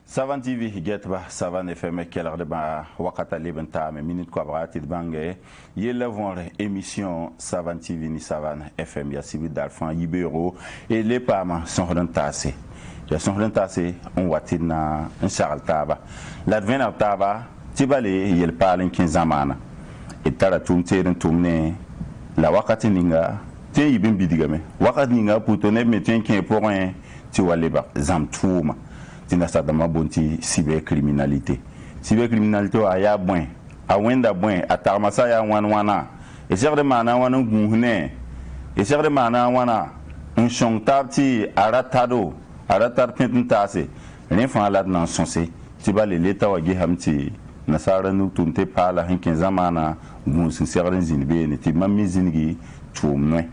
Savan TV higetba Savan FM kelar de ba wakata leben ta me minute ko brati bange yela vonre émission Savan TV ni Savan FM ya sibi dalfan yibero et les pama sont rentasés ya sont rentasés on watina un chartaba la vena taba tibale yel palen 15 amana et tara tumteren tumne la wakati ninga te yibin bidigame wakati ninga putone meten 15 pour un ti waleba zamtuma tina sadama bonti cybercriminalité a ya bon a wenda bon a tarmasa ya wana e serre mana wana gunhne e serre mana wana un chongtabti aratar pentase ren fa la nan sonse ti ba le leta wa gihamti nasara nu tumte pala hinken zamana gun sin serre zinbe ne ti mammi zingi tumno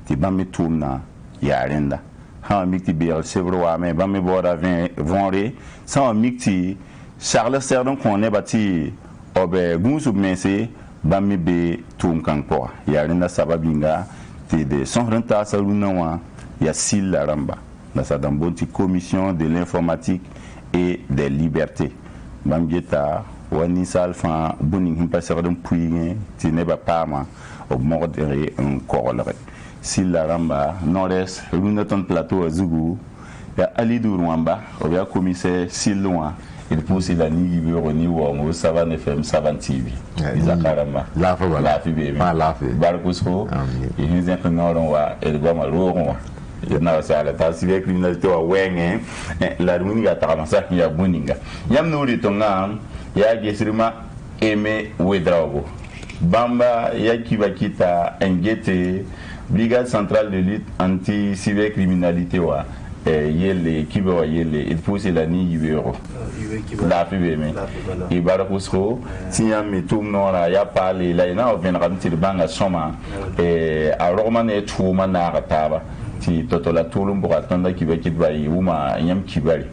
ti bammi tumna yarenda ha mikti biel sevroa me ba me bora vonre sa mikti Charles Serdon konne bati obe gunsu mense ba me be tum kanko ya rinda sababinga te de son renta saluna wa ya sil ramba na sa dambonti commission de l'informatique et des libertés bamjeta wani salfa buning himpa serdon puingen ti ne ba pama o mordere un korolre Silla Ramba, Nord-Est, Runaton Plateau, Zougou, il y a Ali Dourouamba, il y a commissaire Silouan, il pousse la Nibi Roni ou Savan FM, Savan TV. Isakaramba, la Fibé, Barcusco, il y a un nom et le Gama Rouen. Il y a la cybercriminalité à Weng, la Runinga Taramasa, il y a Buninga. Yam Nouri Tonga, il y a Gesrima Aimé Wedrago. Bamba, Yakibakita, Ngete, Brigade centrale de lutte anti-cybercriminalité wa yele kibo yele il faut la ni yibero la pbm e barakusco tinya metum nora ya pale la ina o venra mtir banga soma a roman e tuma na rataba ti totola tulum buratanda kibe kitba yuma nyam kibari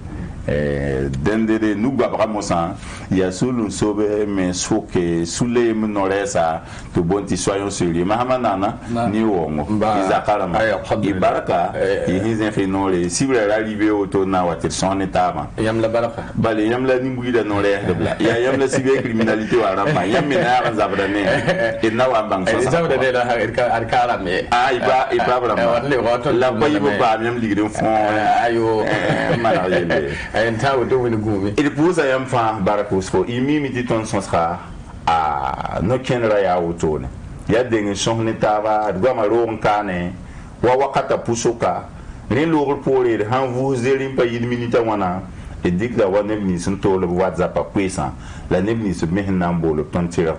dende nous babramosa ya sulu sobe mais soke sule mnoresa to bonti soyons sérieux mahamanana ni wongo izakarama ibaraka yihin finole sibra arrivé au tona water son etama yam la baraka bale yam la nimbuida nore hebla ya yam la cybercriminalité wa rama yam mena zabrane et na wa bang so zabrane la arkara me iba brama la bayibo ba yam ligre fond ayo marayele il pousse à un fan barakusco il mimiti ton sonsra a no kenra ya autone ya dengue sonne tava gama ron kane wa wakata pusoka ren logor pore han vous zerim pa yid minita wana et dik la wana ni sun to le whatsapp a kwesa la nebni se mehna mbolo ton tira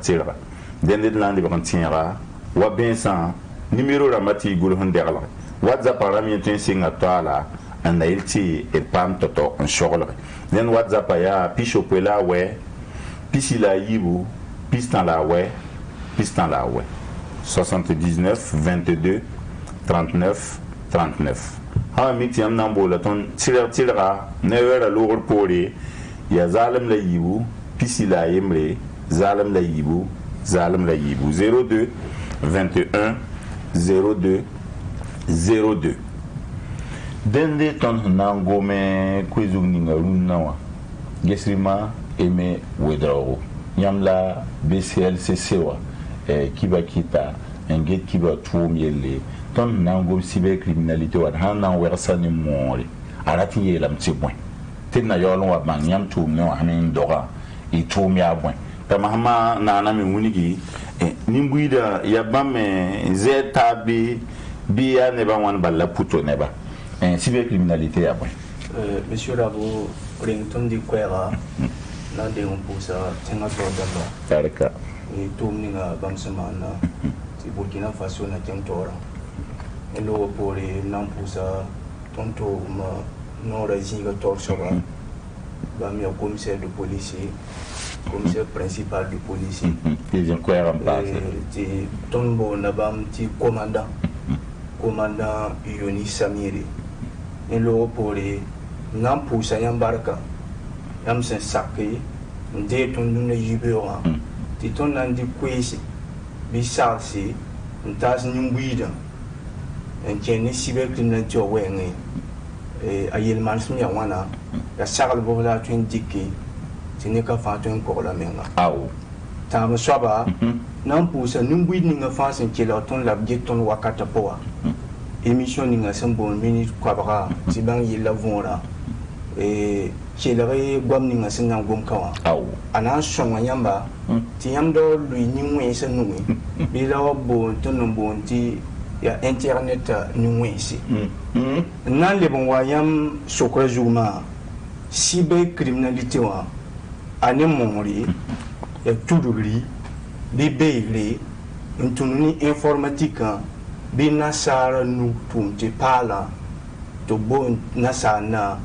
dende lande ban tira wa bensan numéro ramati gulu honderla whatsapp rami tin singa toala and ilti et pam toto en chorle den whatsapp ya pisho pela we pisila yibu pistan la we 79 22 39 39 ha miti am nambo la ton tira ne wera logor pore ya zalim la yibu pisila yemre zalim la yibu 02 21 02 02 dende ton nangome kwezug ninga runawa gesrima eme wedrao nyamla BCLCC wa kiba kita enget kiba tumiele ton nangom cybercriminalité wa hana wersa ni mori arati yelam tibwen tinna yolon wa bang nyam tumno hanin doga i tumya bwen tamahama nana mi wunigi nimbuida ya bamme zetabi biya ne ba wan balla puto ne ba cybercriminalité après. Monsieur Rabo, Rington di Quera, na de un pousa, tenga tordamba. Tarka. Et Tumninga Bamsamana, si Burkina Faso na Tentora. Et l'eau pour les Nampusa, Tonto, Nora Zinga Torsova, Bamia commissaire de police, commissaire principal de police. Ils ont quoi en place? Tombo Nabam, ti commandant Yoni Samiri. Et l'eau pour les Nampusa Yambarka, Yamsen Saki, Nde Tonduna Yibera, Titon Nandi Kwesi, Bisarsi, Ntas Numbuida, and Jenny Sibek in the Joe Wang, a Yelman Smiawana, ya sagal bo la tun dikki tini ka fa tun ko la menga aw ta ma swaba nan pusa numbu ni nga fa sen ki la ton la ton wakata poa émission ni nga sen bon minute kwa baka ti bang yilla vora e ki la re gwam ni nga sen nan gom kawa aw ana shonga yamba ti yam do lui ni mwe sen nui bi la bo ton no bon ti ya internet ni mwe si nan le bon wayam sokra juma cybercriminalité wa ane mongri ya tudugri bi beigri ntununi informatique bi nasara nu tumte pala to bon nasana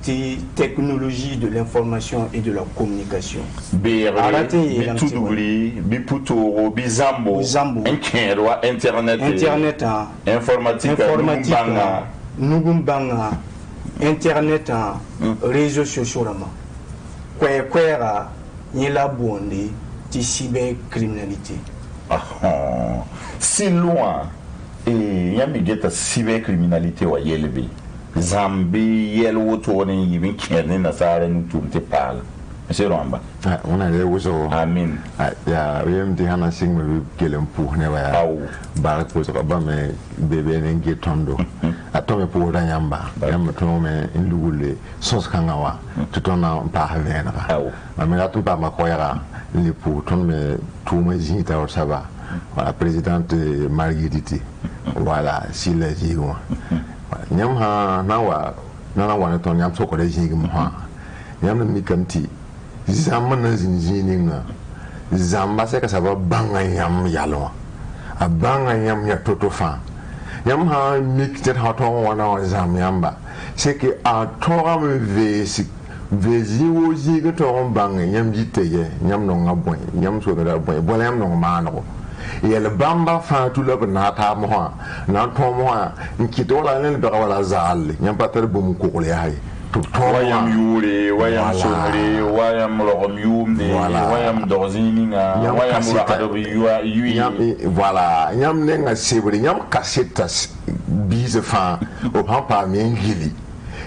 ti technologie de l'information et de la communication beigri bi tudugri bi putoro bi zambo enkerwa internet informatique nugumbanga internet réseaux sociaux rama kwera ni la bonde ti cybercriminalité si loin et yami geta cybercriminalité wa yelbi zambi yel woto ni yimin kene na sare ni tumte pal monsieur Ramba on a les wuso amin ya yem di hana sing me gelem pour ne wa ba ko so ba me bebe ne ngetondo atome pour da nyamba yam to me indugule sos kangawa to tona pa havena ba me atu pa makoyara le pour ton me tout me jinta o saba la présidente Marguerite voilà si le jigo nyam ha na wa ton nyam so ko de jigo mo ha nyam mi kamti zamana zinzininga zamba se ka saba banga yam yalo a banga yam ya toto fa yam ha miktet ha to wana zam yamba se ke a tora me vezi wo jiga to banga yam jiteye yam no ngabon yam so da boy bo yam no mano yel bamba fa tu le na ta mo na to mo nkito la ne be wala zal yam patar bu mu ko le hay wayam yure wayam somre wayam logom yumne wayam dorzininga wayam rakado yui voilà yam nenga sebre yam kaseta bise fa o pampa mengili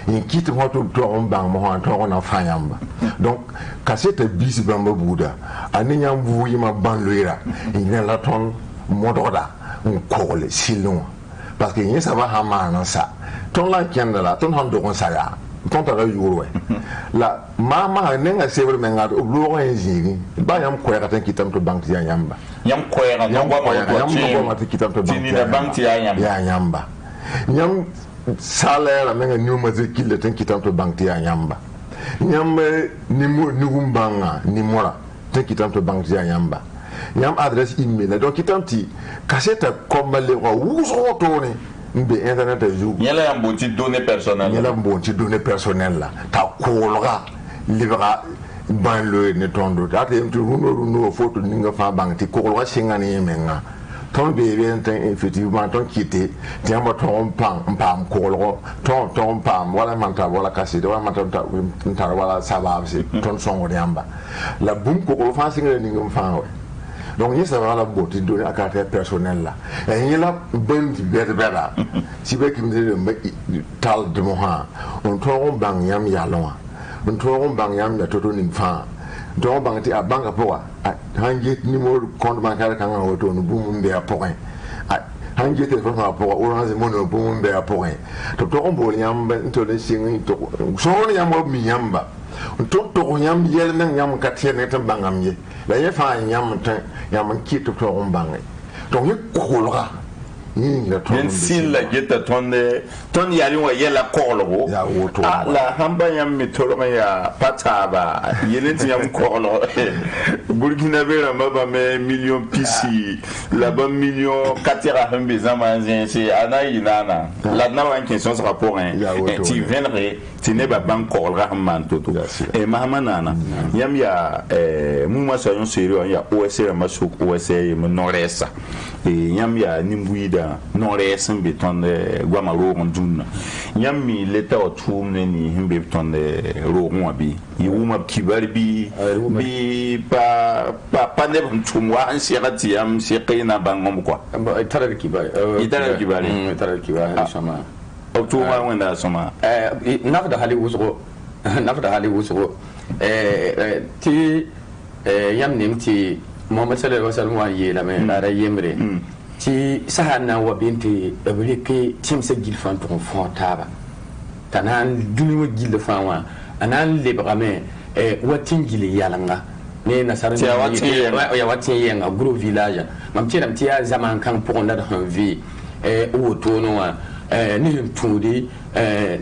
in kit hoto to on bang mo han to na fa yamba donc kaseta bise bamba buda ani yam vuyi ma banloira in la ton mododa on kole silon parce que yin ça va hamana ça ton la kendala ton han do on ça ya tonta la yoro la mama nenga sebre menga oblo en jigi ba yam ko ya tan kitam to bank ya yamba yam ko ya yam ko ma kitam to bank ya yamba yam salaire menga nyuma ze kille tan kitam to bank ya yamba yam ni gumbanga ni mora tan kitam to bank ya yamba yam adresse email donc kitam ti kaseta comme le wa wuso tone mbe internet jour yela yam bonti données personnelles la ta kolga libra ban le ne tondo ta tem tu runo photo ninga fa bank ti kolga singani menga ton be bien effectivement ton quitté tiens ba ton pam kolgo ton pam wala manta wala kaside wala manta ta wala sabab si ton songo yamba la bum ko fa singani ninga fa donc il ça va la beauté donner à caractère personnel là et il a bonne bête si vous qui me dit tal de moha on tourne bang yam yalon on tourne bang yam ya toto ning fa donc bang ti a banque pour hangi numéro compte bancaire kan on tourne boum be a point hangi téléphone pour orange mono boum be a point to to bon yam to le sing to so yam mi yamba to yam yel men yam ka tiene tan bangam ye la ye fa yam tan yam ki to bangai donc ye kolora ni la ton sin la geta ton yali wa yela koloro la hamba yam mi to ya pataba yelen yam koloro burkina vera maba me million pisi la bon million katira hambe zamazien c'est anaïnana la na en question ce rapport tu viendrais tu n'es pas ban kolora man toto et mahamanana yam ya muma soyon sérieux ya OSR masuk OSR mo noresa et yam ya nimbuida noresa beton guamaro nduna yam mi leta otum ni himbe beton rogon abi yuma kibarbi bi pa ne tum wa an sirati yam siqina bangom quoi tarar kibari sama otuma wanda sama nafda hali wuzo nafta hali wuso ti yam nim ti Muhammad sallallahu alaihi wasallam wa yela me ara yemre ti sahana wa binti abrike timse gilfan to fontaba tanan duniwo gilfan wa anan lebrame watin gile yalanga ne nasara ya watin yenga gros village mam tiram ti ya zaman kan pour on da hanvi woto no wa ni tumudi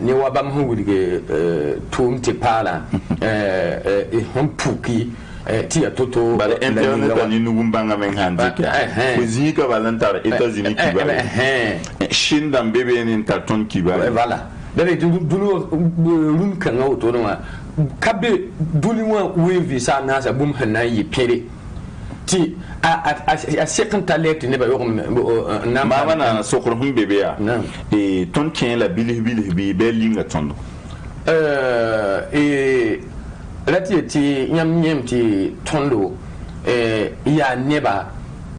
ni wa bam hungurige tum te pala hampuki ti ya toto bale internet ni nugumbanga men handike ko zika balantar États-Unis ki ba Chine dan bébé ni tarton ki ba voilà dale dulu lun kan woto no wa kabe duli wa wevi sa na sa bum hanayi pere ti a second talent ne ba yo na mama na sokro hum bébé ya e ton tien la bilih bi belinga tondo lati ti nyam ti tondo ya neba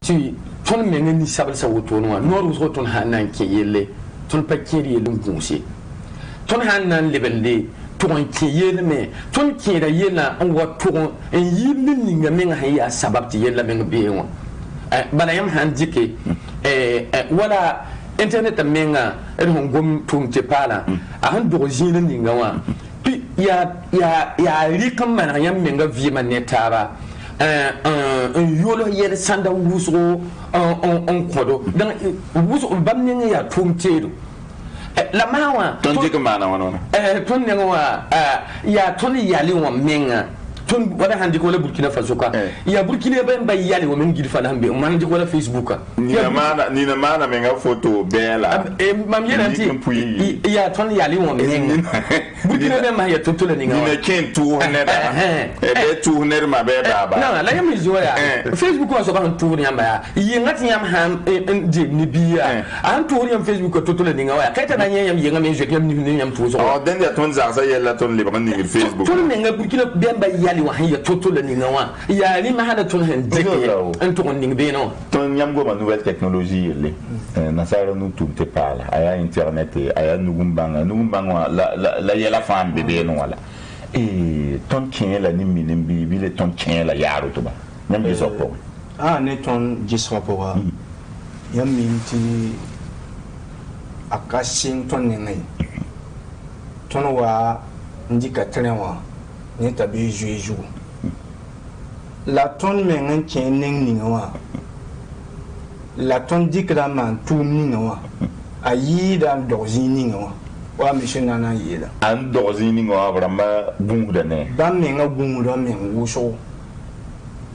ti ton menga ni sabal sa woto no no ro ton hanan ke yelle ton pakiri yelle ngunsi ton hanan lebelde ton ke yelle me ton ke da yella an wa ton en yille ninga menga haya sabab ti yella menga be won bala yam han jike wala internet menga hon gom tum te pala a han do jine ninga wa ya rikan man yam menga vi man netaba yolo yer sanda wuso on kodo dan wuso bam ninga ya tum tedo la mawa ton jike mana wana ton ninga wa ya ton yali wa menga ton wala handi ko la Burkina Faso ka ya Burkina ba yali wa men gidi fala hambe man jiko la Facebook ni na mana menga photo bela mam yeranti ya ton yali wa menga Burkina ba ma ya totola ninga ni na ken tu honera be tu honer ma be baba na la yam jiwa ya Facebook wa so ka tu nyamba ya yengati yam ham je ni biya an tu yam Facebook ko totola ninga wa kaita na yam yenga men je yam ni yam tu so den ya ton za yella ton le ban ni Facebook ton menga Burkina ba yali wa ya totola ninga wa ya ni ma hada ton hen deke en to ninga be no ton yam go ba nouvelle technologie le na sara nu tu te pala aya internet aya nugumbanga la yela fam bebe no wala ton tien la ni minim bi le ton tien la yaro to ba nyam bi sokko ne ton gisoko wa yam minti akashin ton ninga ton wa ndika trewa ni tabi juju la ton mengen chen ning ninga wa la ton dikra man tum ninga wa ayi dan dozi ninga wa mission nana yela an dozi ninga wa bramba bunguda ne bam menga bunguda men wuso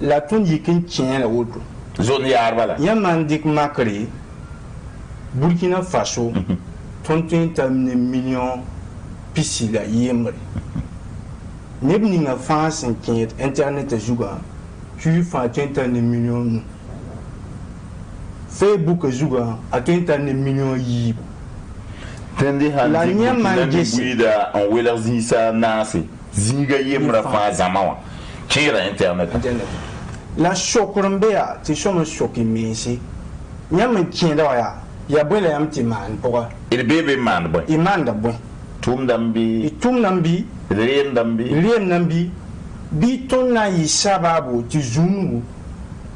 la ton yikin chen la wodo zone yar bala yaman dik makri Burkina Faso ton tinta million pisila yemre nebni nga France qui internet juga tu fa 30 millions Facebook juga a 30 millions yi tendi la nyama guida en welerzi sa nasi zinga yemra fa zamawa kira internet la shokrambea ti shomo shoki misi nyama kinda ya bwela yam ti man poa il bebe man boy imanda boy tum nambi riem nambi bi ton na yi sababu ti zungu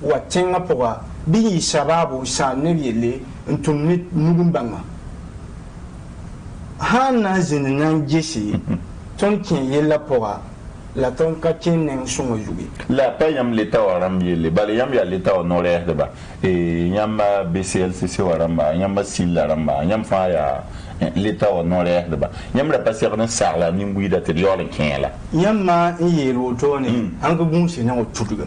wa tenga poa bi yi sababu sa ne yele ntumni nugumbanga hana zin nan jesi ton kin yela poa la ton ka kin nen sungo yugi la pa yam leta waram yele bale yam ya leta o nore de ba yam BCLCC waramba yam silla ramba yam fa ya leta o nore de ba yam la passer na sarla ni nguida te yola kela yam ma yelo to ne an ko bunsi na o tuduga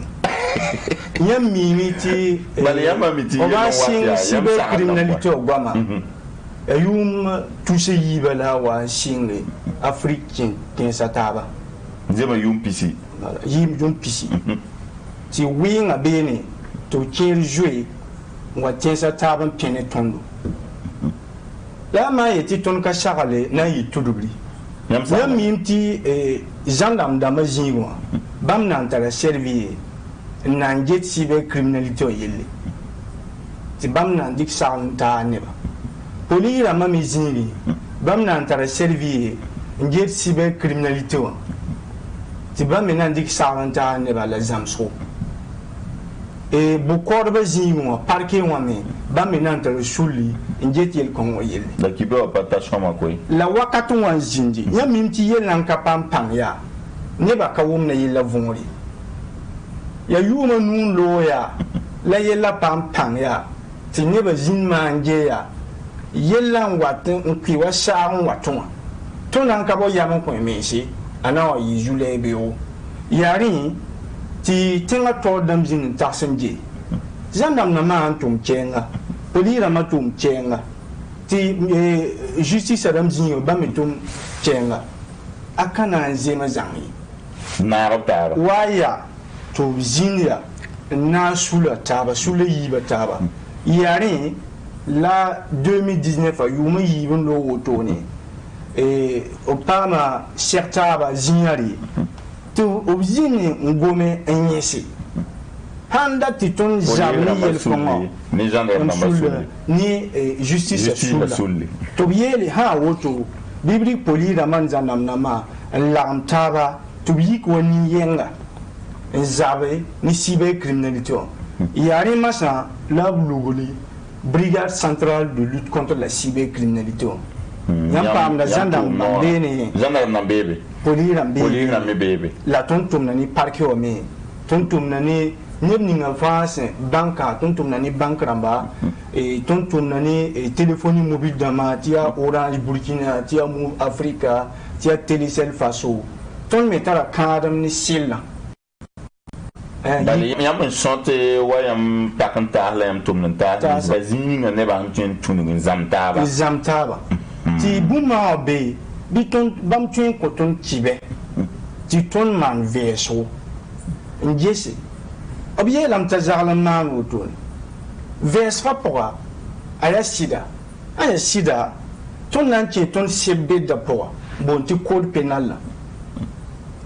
yam miti bale yam miti o ba sin cyber criminalité o gwama ayum touché yibala wa single africain kin sataba nzema yumpisi yim yumpisi ti winga bene to kin jouer wa kin sataba pene tondo la ma yeti ton ka shagale na yi tudubli yam mimti gendarme dama zingo bam nan tara servir nan jet cyber criminalité o yelle ti bam nan dik sa ta ne ba poli la mami zini bam nan tara servir nget cybercriminalité wa ti ba mena dik saranta ne ba la zamso e bu korba zinwa parke wa me ba mena ntar shuli nget yel kon wa yel la ki ba pata shoma koy la wakatu wa zindi ya mimti yel nan ka pam ya ne ba ka wum na yel la vongri ya yuma nun loya la yel la pam ya ti ne ba zin manje ya yelan watin nkwi wa sa'un watun to nan ka bo yam ko mesi ana yi jule be o yari ti tinga to dam jin taksenje zandam na ma antum chenga polira matum chenga ti justice dam jin ba mitum chenga akana nzema zangi na rabta waya to zinya na sula taba sula yiba taba yari la 2019 a yuma yibin lo woto ne o pama sertaba zinyari to obzini ngome enyesi handa titon jamni yel kongo ni gendarme na ni justice sulli to yele ha woto bibri poli da man zanam nama lamtaba to yi ko ni yenga zabe ni cyber criminalité yari masa la bluguli Brigade centrale de lutte contre la cybercriminalité. Yam gendarme bébé. Police bébé. La tontum nani parquet o me. Tontum nani nebninga France banka tontum nani banque ramba et tontum nani téléphonie mobile dama tia Orange Burkina tia Move Africa tia Telecel Faso. Ton metara kadam ni silla. Bali yam chante wayam takanta lam tumnta bazini ne ba ntun tunu zamtaba ti buma be biton bam tun ko ton tibe ti ton man verso ngese obiye lam tazalam na wutun vers rapport aya sida ton nan ti ton sebbe da poa bon ti code pénal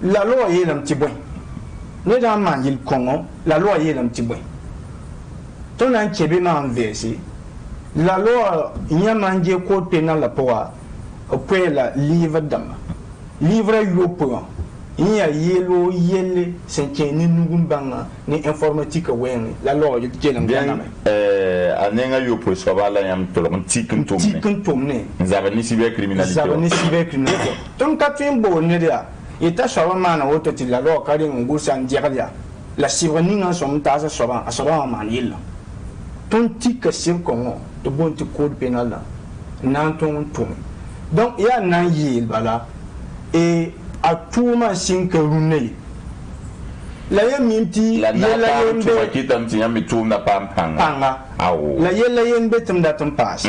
la loi yelam ti bon ne da man yil kongo la loi yelam ti boy to nan chebe man verser la loi nyamanje code pénal la poa après la livre dama livre yo poa ya yelo yele senke ni nugumbanga ni informatique wen la loi yo kelam dana anenga yo po so bala yam to lon tikin tomne zabani cybercriminalité ton katien bo ne dia ita soba mana woto ti la lo kari ngusa njeria la sivraninga som tasa soba manila ton tika sim kongo to bonti code pénal la nan ton ton donc ya nan yil bala et atuma sinka runne la yemiti la yembe kitam ti yam tuma panga awo la yembe tum datum pass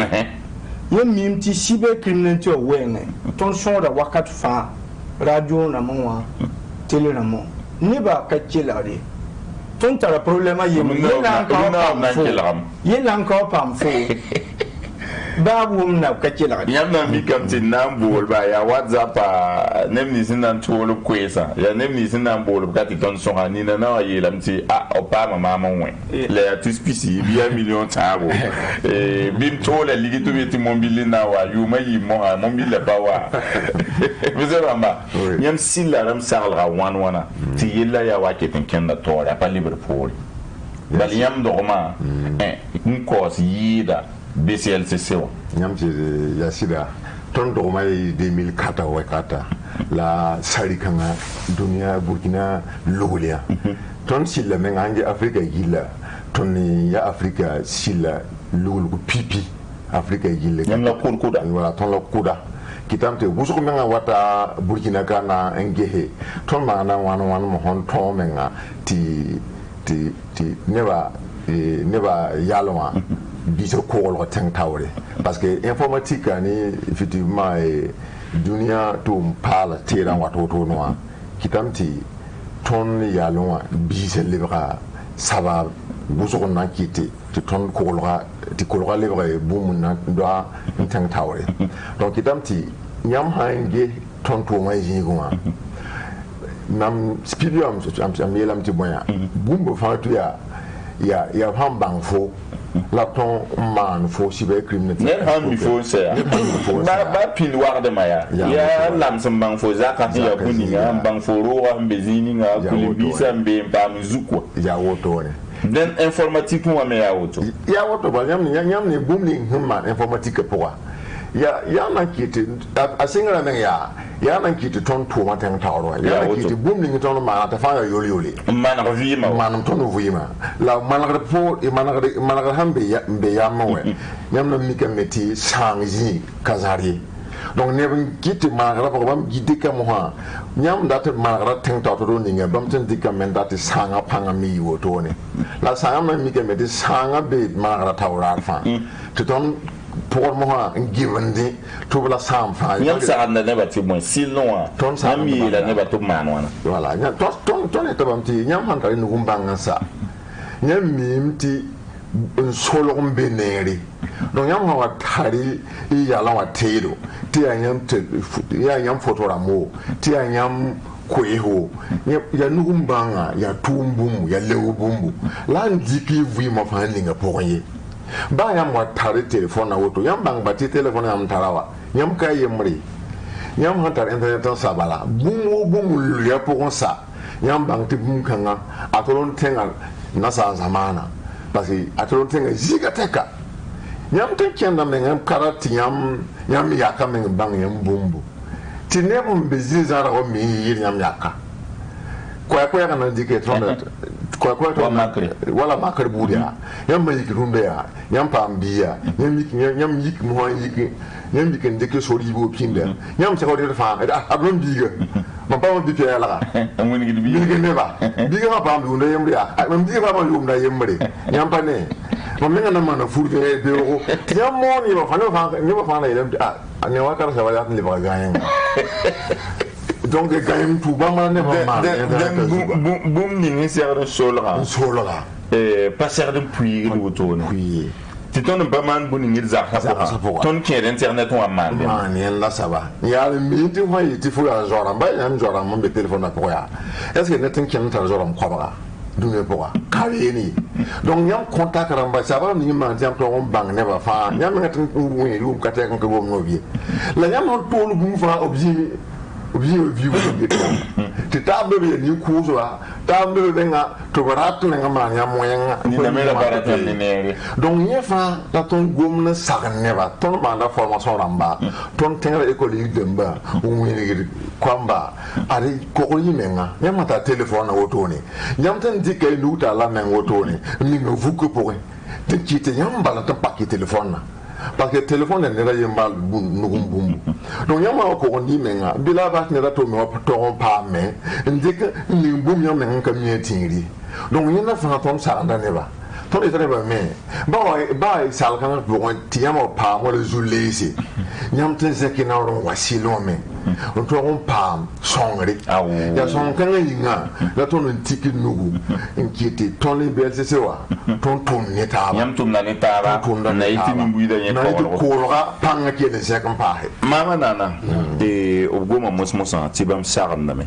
yemiti cybercriminalité wene ton son da wakat fa radio na mo télé na mo ni ba ka kelare ton tara problème yela encore pam fo babu na ka kelare yamna mi kam tin nambol ba ya whatsapp nemni sinan tolo kwesa ya nemni sinan bol ka ti ton so hani na na yela mti o pa mama we le ya tu spisi bien million tabo bim tola ligito beti mobile na wa yuma yi mo mobile ba wa vous ramba nyam silla ram sarla wana ti yela ya wa ke kenda tora pa Liverpool bal yam dogma nkos yida BCLCC nyam ci yasida ton dogma 2004 wakata la sarikanga dunia Burkina logolia ton silla mengange Afrika gilla ton ya Afrika silla lugul pipi Afrika gilla nyam la kuda wala ton la kuda kitamte busuko menga wata Burkina kana engehe ton mana wana mo hon to menga ti neba yalwa biso ko teng tawre parce que informatique ani effectivement dunia to pala tira wato to no kitamti ton yalwa biso lebra saba busuko na kiti ti ton ko lebra bum na doa teng tawre donc kitamti nyam hange ton to mai jingwa nam spidium am yelam ti boya bumbo fatu ya hambang fo la ton man fo si be criminel ne han mi fo se ba pin war de maya ya lam sam bang fo zaka ya kuninga bang fo ro wa mbezini nga kulibisa mbe pa muzukwa ya woto ne den informatique mo me ya woto ba nyam ne booming himma informatique pour ya na kiti asingra men ya na kiti ton to maten tawro ya na kiti booming ton ma ta fa yoli man revima man ton vima la man po e man hambe ya mawe nyam na mika meti sangji kazari donc ne ban kiti man ko bam gidi ka mo ha nyam dat man ten tawro ni ngam bam ten dikam men dat sanga panga mi woto ne la sanga man mika meti sanga be man tawra fa to ton pour moi given di to la sam fa nyam sa na ne bati bon sinon ton sa mi la ne batu man wana voilà nyam ton to bam ti nyam han ta ni gumbanga sa nyam mim ti un solo beneri donc nyam wa tari ya la wa tedo ti nyam photo la mo ti nyam kweho ya nugumbanga ya tumbum ya lewubumbu la ndiki vui ma fa linga poye ba yam wa tare telephone na woto yam bang bati telephone yam tarawa yam ka yemri yam ha tar internet sabala bungu ya pokon sa yam bang ti bum kanga atolon tenga na sa zamana parce que atolon tenga ziga teka yam te kenda men yam karati yam ya ka men bang yam bumbu ti nebum beziza ra mi yam yaka kwa kana dike tonda kwa wala makar budia yam mayik rumbe ya yam pambiya yam yik mo yik yam biken deke sori bo kinde yam sa ko de fa abon biga ma pa mo bi ya la amuni gidi biga ne ba biga ma pambi unda yam ya mam biga ba mo unda yam mre yam pa ne mo menga na mana furde de o yam mo ni ba fa na yam ne wa kar sa wala ni ba gayen donc quand même tout ba ma ne ba boum ni serre solra pas serre de puits de automne oui ti ton ba man bu ni za ton ki internet on man man la ça va ya le mi ti ho yi ti fu ya jora ba ya jora mo be téléphone na ko ya est-ce que netin ken ta jora mo ko ba du ne ko ka ni donc yam contact ramba ça va ni man jam to on bang ne ba fa yam netin wi yu ka te ko ko no bi la yam on to lu bu fa obji viu ti tabe be ni kuzo tabe be nga to barat nga ma nya moyenga ni na mera barat ni nere donc yefa ta ton gomna sagne ba ton ba na formation ramba ton tenga école yi demba o ngini kwamba ari ko ko yimenga nyama ta téléphone wotoni nyam tan dikay nuta la men wotoni ni no vuko pour te kite nyam bala ta pakki téléphone na parce que téléphone ne ra yembal nugum bumbu donc yama ko on di menga bila ba ne ra to me to pa me ndika ni bum yam men ka mi tinri donc yena fa ton sa anda ne ba ton e ba me ba sal kan bo ti yama pa mo le zulesi nyam ten zekina ron wasilo me on to on pa songri ya son kan yinga la ton tiki nugu inquiété ton liberté wa ton neta yam tum na neta na itini buida nya ko ra panga ke de sekam pa mama nana de obgoma mosmosa tibam saram na me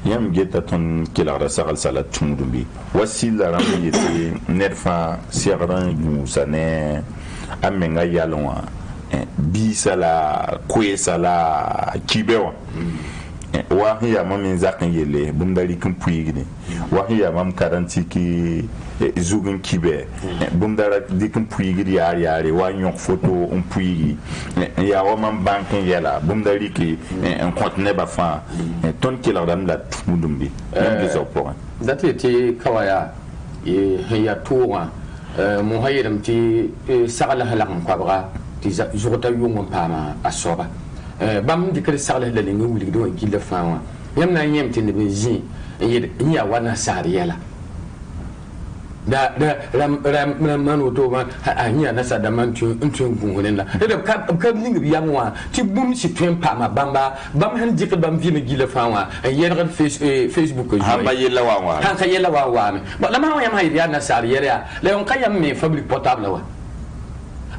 yam geta ton kilara sagal salat tumdumbi wasila ram yete nerfa sirran musane amenga yalwa bi sala kwe sala kibewa wa hiya mamin zakan yele bumdari kun puigini wa hiya mam karanti ki zugun kibe bumdara dikin puigiri yari wa nyok photo on puigi ya wa mam bankin yela bumdari ki en compte ne ba fa ton kila dam la tumudumbi même des opports dati kawaya hiya tuwa mo hayiram ti sagala halam kwabra ti zurta yungum pama asoba bam dikri sagala la lingu wuli do gilla fawa yamna yem tin be zi ya wana sariyala da ram manu to ma anya na sada man tu gungunen la da ka lingu yamwa ti bum si tuen pama bamba bam han dikri bam vi me gilla fawa yergal facebook ha ba yela wa han ka yela wa ba la ma yam hayya na sariyala la yon kayam me fabrique portable wa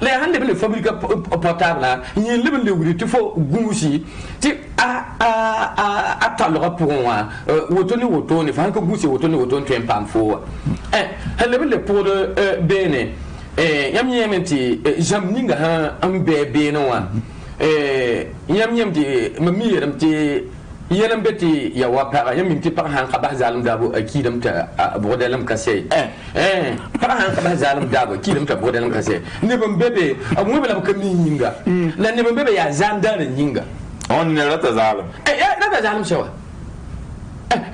les hande le fabrique portable là il le le wuri tu faut gousi ti a talora pour moi wotoni fa ko gousi wotoni tu en pam fo le pour bene yam yementi jam ninga ha am be no wa yam yemti mamiram ti yelam beti ya wa para yam minti par han ka ba zalim dabo akidam ta bodalam kase par han ka ba zalim dabo akidam ta bodalam kase ne bam bebe amu bela ka mi yinga la ne bam bebe ya zandar yinga on ne rata zalim rata zalim shawa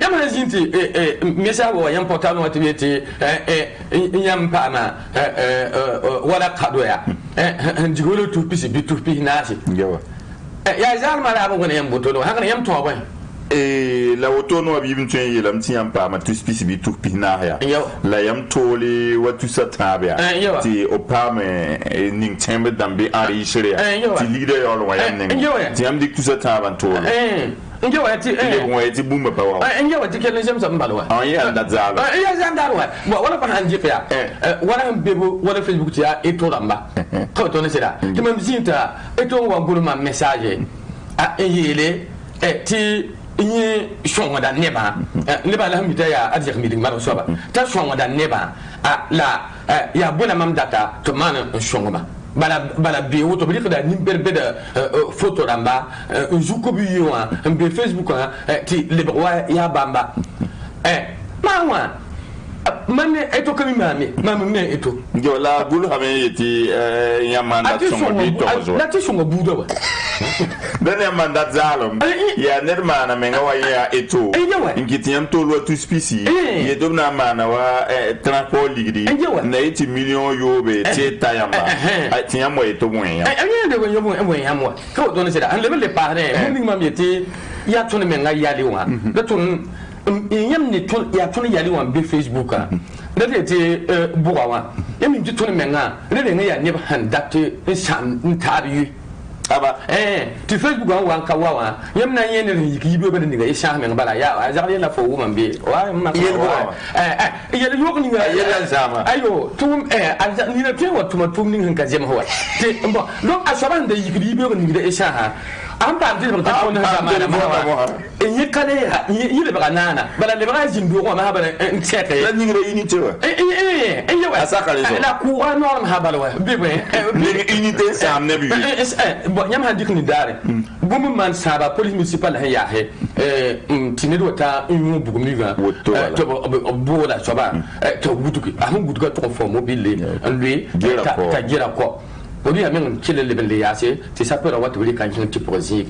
yam na zinti mesa wa yam portable wa tibeti yam pa ma wala kadoya njigolo tu pisi bitu pi nasi yawa ya zalim ala ba yam botono hakana yam to ba la woto no bi bin tun yelam ti yam pa ma tu spisi tu pina ya la yam tole watu satabia ti opame ning tembe dambe ari shire ti leader yo lo yam ning ti yam dik tu sataban tole nge wati wati bumba pa wa nge wati kelen jam sam balwa ya da zalo ya zandarwa wala fa hanji fa wala bebo wala facebook ti ya eto lamba ko to ne sera ti mam zinta eto wa guruma message yele ti ni shonga da neba neba la hamita ya arjak meeting maro soba ta shonga da neba la ya bona mam data to man shonga ma bala be woto bi da ni berbe da photo ramba juko bi yo be facebook ti le wa ya bamba mawa mame eto kami mame eto yo la bulu ha me yeti yamanda songo bi tozo la ti songo budo wa dan yamanda zalom ya nerma na menga wa ya eto ngiti yam tolo tu spisi ye dobna mana wa transport ligdi na 80 million yobe ti tayamba ti yam wa eto mwen ya de ko yobo mwen yam wa ko don se da an le pare mun mam yeti ya tun menga ya liwa da tun yam ni tun ya tun yali wan be facebook da te buwa wa yam ni tun menga ne ya ne han date sham ntari aba ti facebook wan ka wa yam na yen ni yibe be ni ga sham menga bala ya za ya la fo man be wa ma yel yok ni ga yel sama ayo tum ni na te wa tum ni han ka jem ho te mbo donc asaban da yibe be ni ga sham am pa ndi ba ko na zamana ma yi kale yi le ba nana bala le ba jimbi ko ma ba ntete la nyingre unité wa wa asaka les la ku norm ha bala wa bebe unité ça amne bi bon nyam ha dikni dare bu mu man saba police municipal ha ya he tini do ta un bugu mi ga to bo la soba to butuki amu butuka to fo mobile lui ta gira ko Aujourd'hui, il y a même qui les yassés, c'est ça peut avoir tout le quand tu prosi.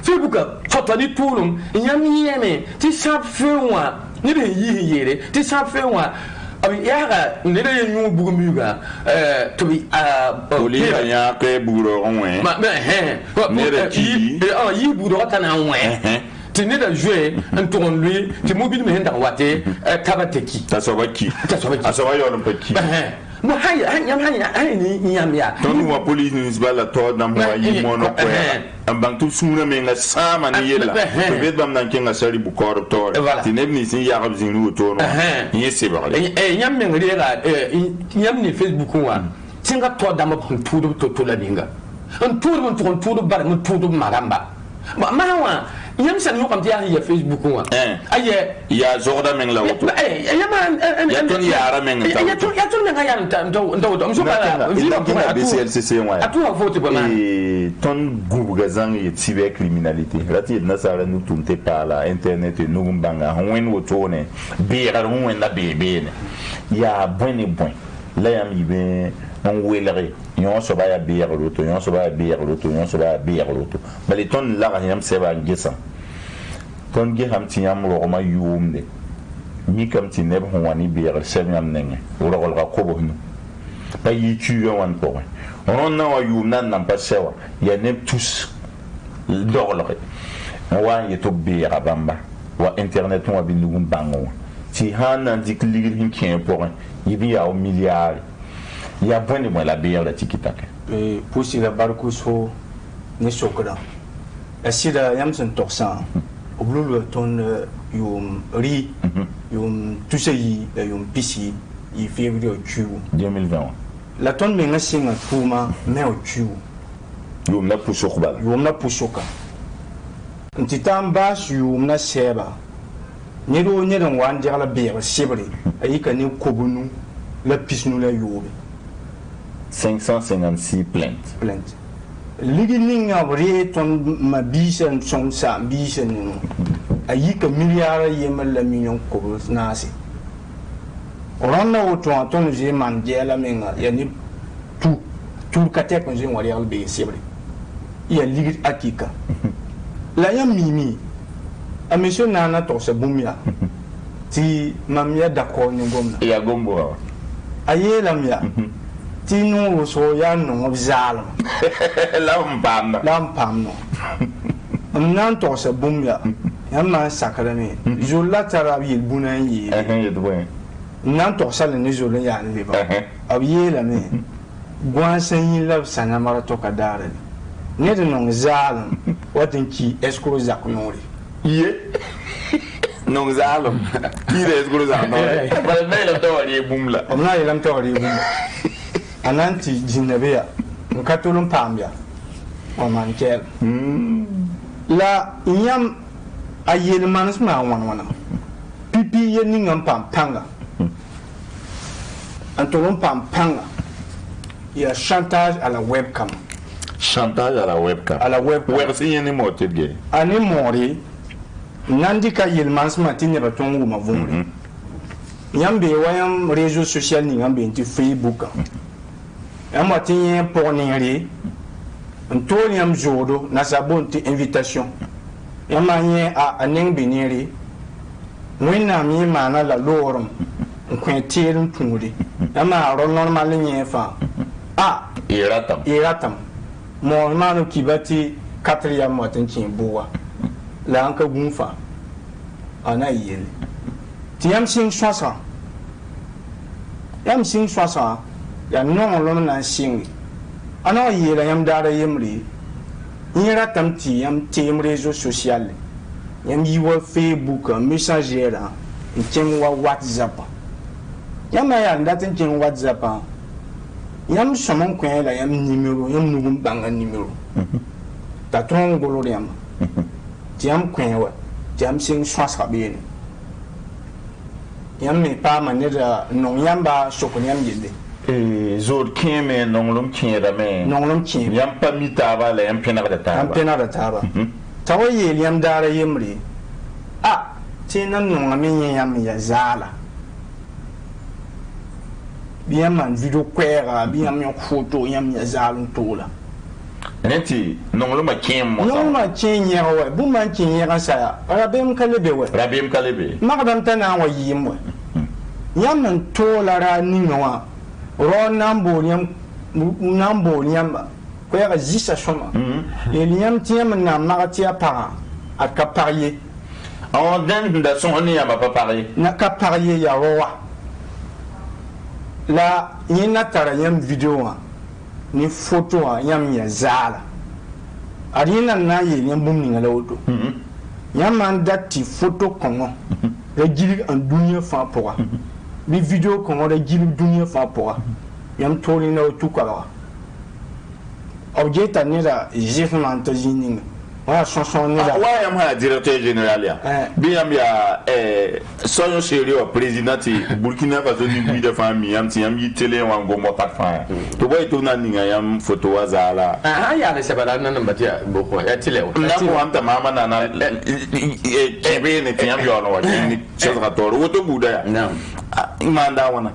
Facebook, tu as dit tout le monde, il y a mis tu sais faire moi, ni les yéyé, tu sais faire moi. Il y a une réunion beaucoup mieux, tu vis à il y a que bourreau, il bourreau, t'en as un. Tu n'es pas joué un tour lui, tu mobile mais dans waté, tabateki. Ça soit qui? Ça soit un peu qui? Mo hay ni yam ya ton wa police municipal la to na mo yi mono ko ambang tu suna me nga sama ni yela to bet bam nan kenga sari bu kor to ti nebni sin ya gab zin ru to no ni se ba yam me ngri ga yam ni facebook wa tinga to da ma tudu to la ninga on tudu bar mo tudu maramba ma wa yam san yo kam tiya ya facebook wa aye ya zorda men la woto ya ton ya ara men ta ya ton men ga ya ndo am so bala la BCLCC wa atu ha vote ba ma ton gubu ga zang ye cyber criminalité rati na sara nu tunte pala internet no mbanga hoen woto ne be ra hoen la bebe ne ya boni bon la yam yibe on welere yon so ba ya be roto yon so ba be roto yon so ba be roto bali ton la yam se ba gesa ton ge ham ti yam ro ma yumde ni kam ti neb ho wani be sem yam nenge ro ro ga ko bo no ba yi tu yo wan ko on na wa yum nan nan pa sewa ya neb tous dorlore wa ye to be rabamba wa internet wa bi nugum bango ti hanan dik ligir hin ken pour yibi ya o milliard ya boni mo la bière la tikitaka pour si la barco so ne sokra asida yamsen torsan oblulu ton yum ri yum tusei yum pisi i février tu 2020 la ton me ngasinga tuma me o tu yum na pusokba yum na pusoka ntitamba yum na seba nyero nyero wan dia la bière sebre ayika ni kobunu la pisnu la yobe 556 plaintes. Ligning of Reton Mabison, son Sam Bison, a yeek a milliard yemal million cobbles Nasi. Oranda to Anton Zeman, Jelaminga, Yanip two categories in what I'll be sibling. Ye ligit Akika. Lion Mimi, a mission Nana Tosa Bumia. Ti Mamia Dacor Nugum. Yagombo. A yelamia. Tino so yan of Zalom. Lampam no. Nan Tosa Bumia. Yama Sacrame. Zulatarabi Bunayi. Nan Tosa and Zulian liver. Of Yelame. Guansan love Sanamara Tokadaren. Never non Zalom. What in key escrow Zakunori. Ye. Non Zalom. He is good as I know. But I don't know Bumla. I'm not a Tori. Ananti Ginevea, Catulum Pambia, or Mankel. La Yam a Yelman's man one. Pipi Yening Pampanga. And Tolum Pampanga. Yeah, chantage à la webcam. Chantage à la webcam. À la webcam. Where is any more today? Ani Mori Nandika Yelmans Martin Batongu Mavumri. Yambe Wayam réseaux sociaux Ningambe into Facebook. Yamatin Porneri, Antonium Zodo, Nasabonti invitation. Yamanye a Aning Beneri, Winami Mana la Lorum, Quintirum Turi, Yama Ronon Malinyefa. Ah, Iratam. Mormano Kibati, Katria Martin Chimboa, Lanka Gunfa, Anayel. Tiam Sing Swasa. Yam Sing Swasa. Ya non l'homme n'a sing. Alors il y a yam dara yemri. Il y a tamti yam tem réseaux sociaux. Yam yiwa Facebook, Messenger, il tient WhatsApp. Yam a datin tient WhatsApp. Yam somon coin la yam numéro, yam nous bang un numéro. Ta ton golo yam. Tiam coin wa. Tiam sing swasa bien. Yam me pas manera non yamba sokonyam yende. Zor Keme, Nonglum Kierame, Nonglum Kim, Yampa Mitava, and Pena de Taba. Pena de Taba. Tawaye, Yam Dara Yemri. Ah, Tina non, I mean Yam Yazala. Biaman video quera, Biam your photo, Yam Yazal Tola. Neti, Nongluma Kim, no, my chain yawa, Buman King Yarasa, Rabim Calebe, Madame Tana Yim. Yaman Tola Ninoa. Ron Nambo Yamba, where a Zissa Shoma. Eliam Tiam and Maratia Para, a Caparier. Oh, then that's only a papari. Na Caparier Yaroa. La Yenatara Yam video, ni photo Yam Yazala. Arina Naye Yam booming a loto. Yaman dati photo Congo, Regili and Dunia Fapora. Les vidéos qu'on a dit dunia fa pour yam toli na tout kala objet anira jefman tajining wa chanson nira wa yam ha directeur général ya biam ya soyo sérieux président Burkina Faso ni bi de famille yam ti yam yi télé wa ngo mo tat fa to boy to na ninga yam photo wa zala ya le sabala nan batia boko ya télé na ko am ta mama na na ebe ne ti yam yo no wa ni chazra to wo to buda ya non imanda wana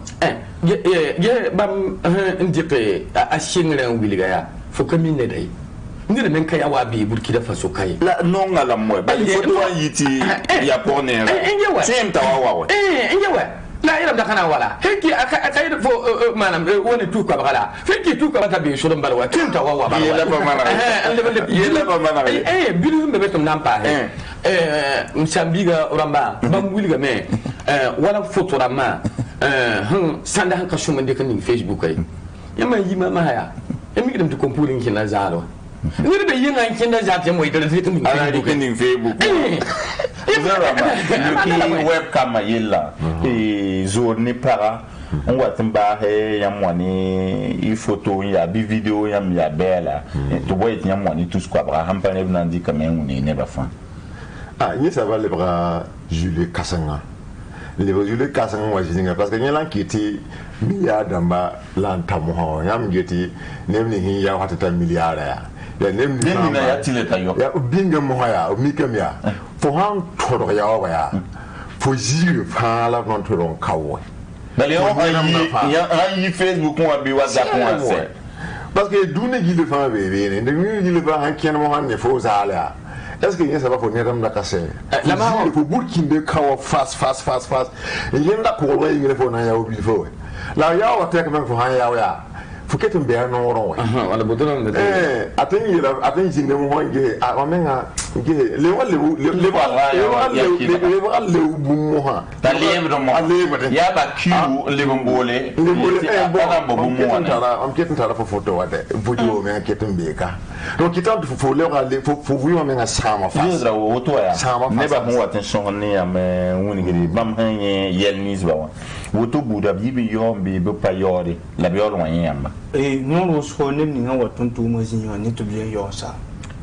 ye bam ndike a shingren wiliga ya fo kamine dai ndire men kaya wa bi Burkina Faso kai la non ala mo ba photo wa yiti ya ponera sem tawawa nyewe la ira da kana wala heki akai fo manam woni tu ko bala feki tu ko bata bi shodon balwa kim tawawa bala yela ba mana yela ba mana bilu be betum nampa msambiga uramba bam wiliga me wala photo rama sanda hanka shuma de kan Facebook ay yama yima ma ya yami gidam to compulin kin na zalo ni be yin an kin da zata mo idare zai kan Facebook zara ma webcam yella zone ni para on wa tamba he yamwani i photo ya bi video yam ya bela to boy yamwani tout ce quoi Abraham pa ne nandi quand même on ne ba fa ni ça va le bras Julie Kassanga. Les Julie Kassanga wa jinga parce que y a là qui était milliard damba lanta mo yam geti nemni hin ya hatata milliard ya nemni na ya tileta yo ya binga mo ya o mikam ya fo han toro ya wa ya fo jiri fa la non toro kawo dali on yi Facebook mo bi WhatsApp mo se parce que dune gi le fa be ne de gi le fa han ken mo han ne fo zala est-ce que y a ça va pour nedam la casse la ma pour burkinde kawo fast yenda ko wa yi fo na ya obi fo la ya wa tek men fo han ya faut que tu me aies non rond wala bodon de atin jinde mo honge a menga ge le bu mo ha ta lembro mo ya ba ku le bombole am ketin tara fo photo wade video men ketin be ka donc kitan fo le fo vu menga sama fa yezra wo to ya ne ba mo attention ne ya me woni gidi bam hanye yel nis ba woto buda bibi yombi be payore la biolo wanyamba non so ne ni wa tonto mo zin yo ni to bien yo sa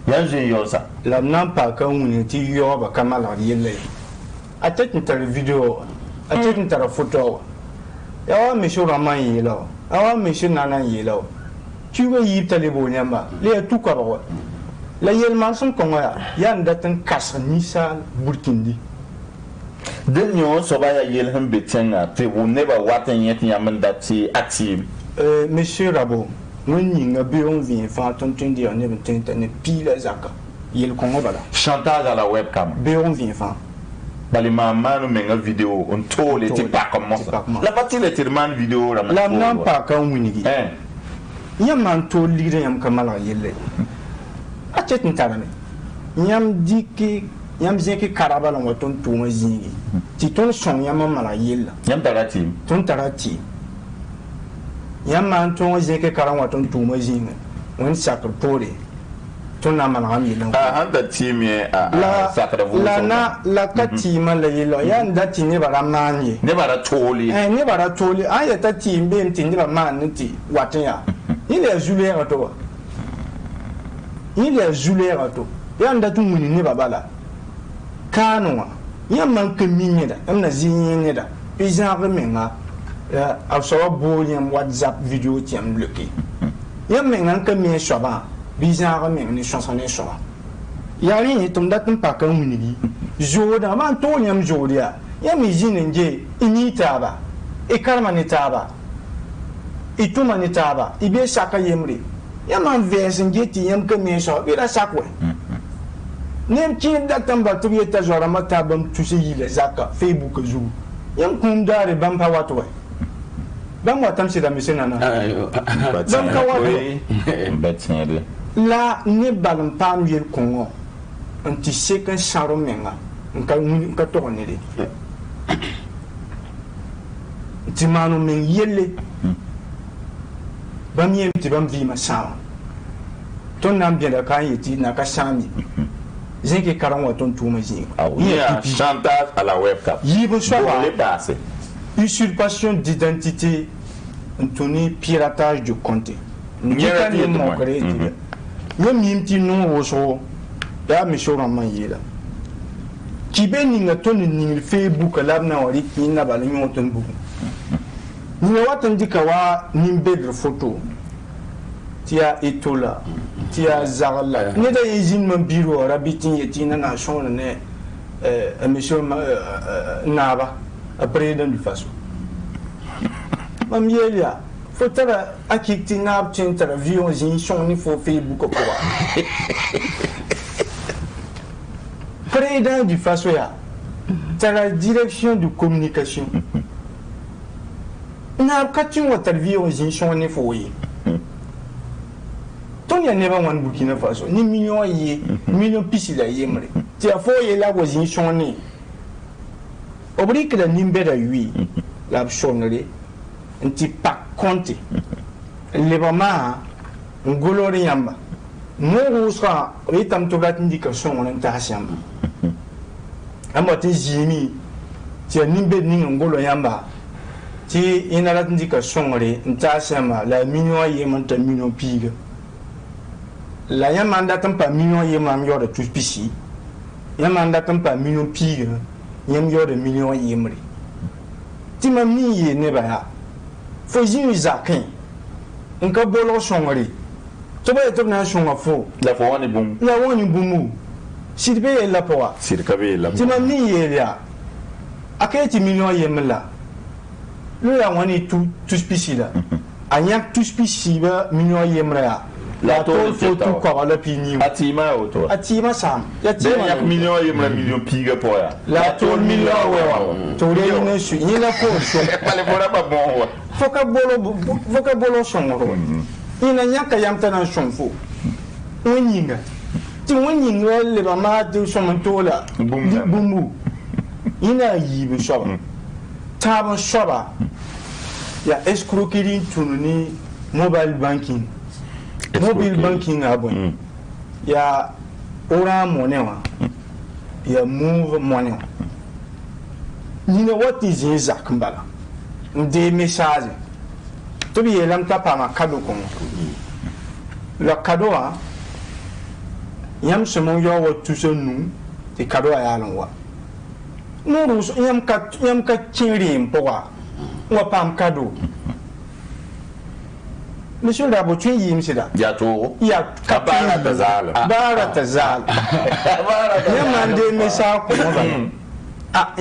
ya je yo sa la nan pa ka woni ti yo ba kamala yele atet ntar video atet ntar photo ya wa me shura man yelo awa me shi nana yelo tu we yi tale bo nyamba le tu ka ba la yel man son ko ya ndatan kas ni sa burkindi den yo so ba ya yel han betenga te wo never waten yet yamen dati active monsieur Rabo nous on vient faire ton dia ne ne pile zaka yel kongo bala chantage à la webcam on vient faire bali mama no menga vidéo on tole ti pas comme ça la partie le tirman vidéo la nan pas ka winigi yam man to lire yam kamala yelle achet ntarame yam diki yam zeki karabala waton to mazingi ti ton son yam mala yella yam tarati ton tarati yamma ton zeke karan waton tuma jinga wani sakar pore ton na man ami lan handa timi sakar vu la katima la yelo ya ndati ne bara manye ne bara toli ne bara toli aya ta timbe ntindi ba man nti watya ile azule rato ya ndatu muni ne babala kanwa yamma keminya da amna zinye da bizarre menga a sawa boyam WhatsApp vidéo tiam bloqué yam mengan ka mi shoba bizarre men ni chanson ne shoba ya ri tum datum pa kan munigi joda man to nyam jodia yam izine nje inita ba e karma ni taba ituma ni taba ibe shaka yemri yam man verse nje ti yam ka mi shoba bi da sakwe nem kin datam ba tuye ta jora mata bam tusi yile zaka Facebook zu yam kum dare bam pa watwe bam watam sida misena na bam ka wato la ne balam pam yel kongo anti second sharo menga nka to ne de timano men yelle bam yem ti bam vi ma sa ton nam bien da kan yiti na ka sami zeke karan waton tuma zi chantage à la webcam yibo soir les passer usurpation d'identité, Anthony, piratage du compte. Nous avons créé. Nous avons aussi ya monsieur Ramayela. Qui bénit ton ni Facebook là na wali qui na ba ni ton bu. Ni watan dikawa ni bedre photo. Tia etola, tia zarala. Ne da yizin man biro rabitin yetina na shon ne monsieur Naba. Président du faso mamielia faut tara akiti na tentara vion zin shon ni fo Facebook ko président du faso ya tara direction de communication na katin wa vion zin shon ni fo yi ton ya ne ba wan Burkina Faso ni million pisila yemre ti a fo ye la wo zin shon ni obrique la nimbe da lui la chonnerie un petit pas compté les mama ngolori yamba no usra ritam to gat indication on ta shamba amati jimi ti nimbe ni ngolo yamba ti ina lat indication re nta shamba la million yema ta million pile la yamanda tampa million yema am yoro tous pisi yamanda tampa million pile yam yo de million yemri ti mam ni ye ne ba fo zi zakin nka bolo shongri to ba to na shonga fo la fo woni bum sirbe la poa sirkabe la tima ni yelia aketi million yemla lo ya woni tu spicida anyak tu spiciba million yemra la to fo tu ko la pini atima auto atima sam ya tima yak million yemra million piga poya la to million wa to re ne su ni la ko so pale bora ba bon wa foka bolo shongoro ina nyaka yamta na shonfo onyinga ti wonyinga le ba ma de shomantola bumbu ina yibe shoba taba shoba ya escroquerie tununi mobile banking abon ya ora monewa ya move monewa ni na what is exact mbala de message to bi yelam ta pa ma kado ko la kado a yam se mon yo wa tu se nu te kado a ya lan wa no ru yam ka chiri mpoa wa pam kado monsieur Rabo tu yim sida ya to ya ka bara tazal yam de message ko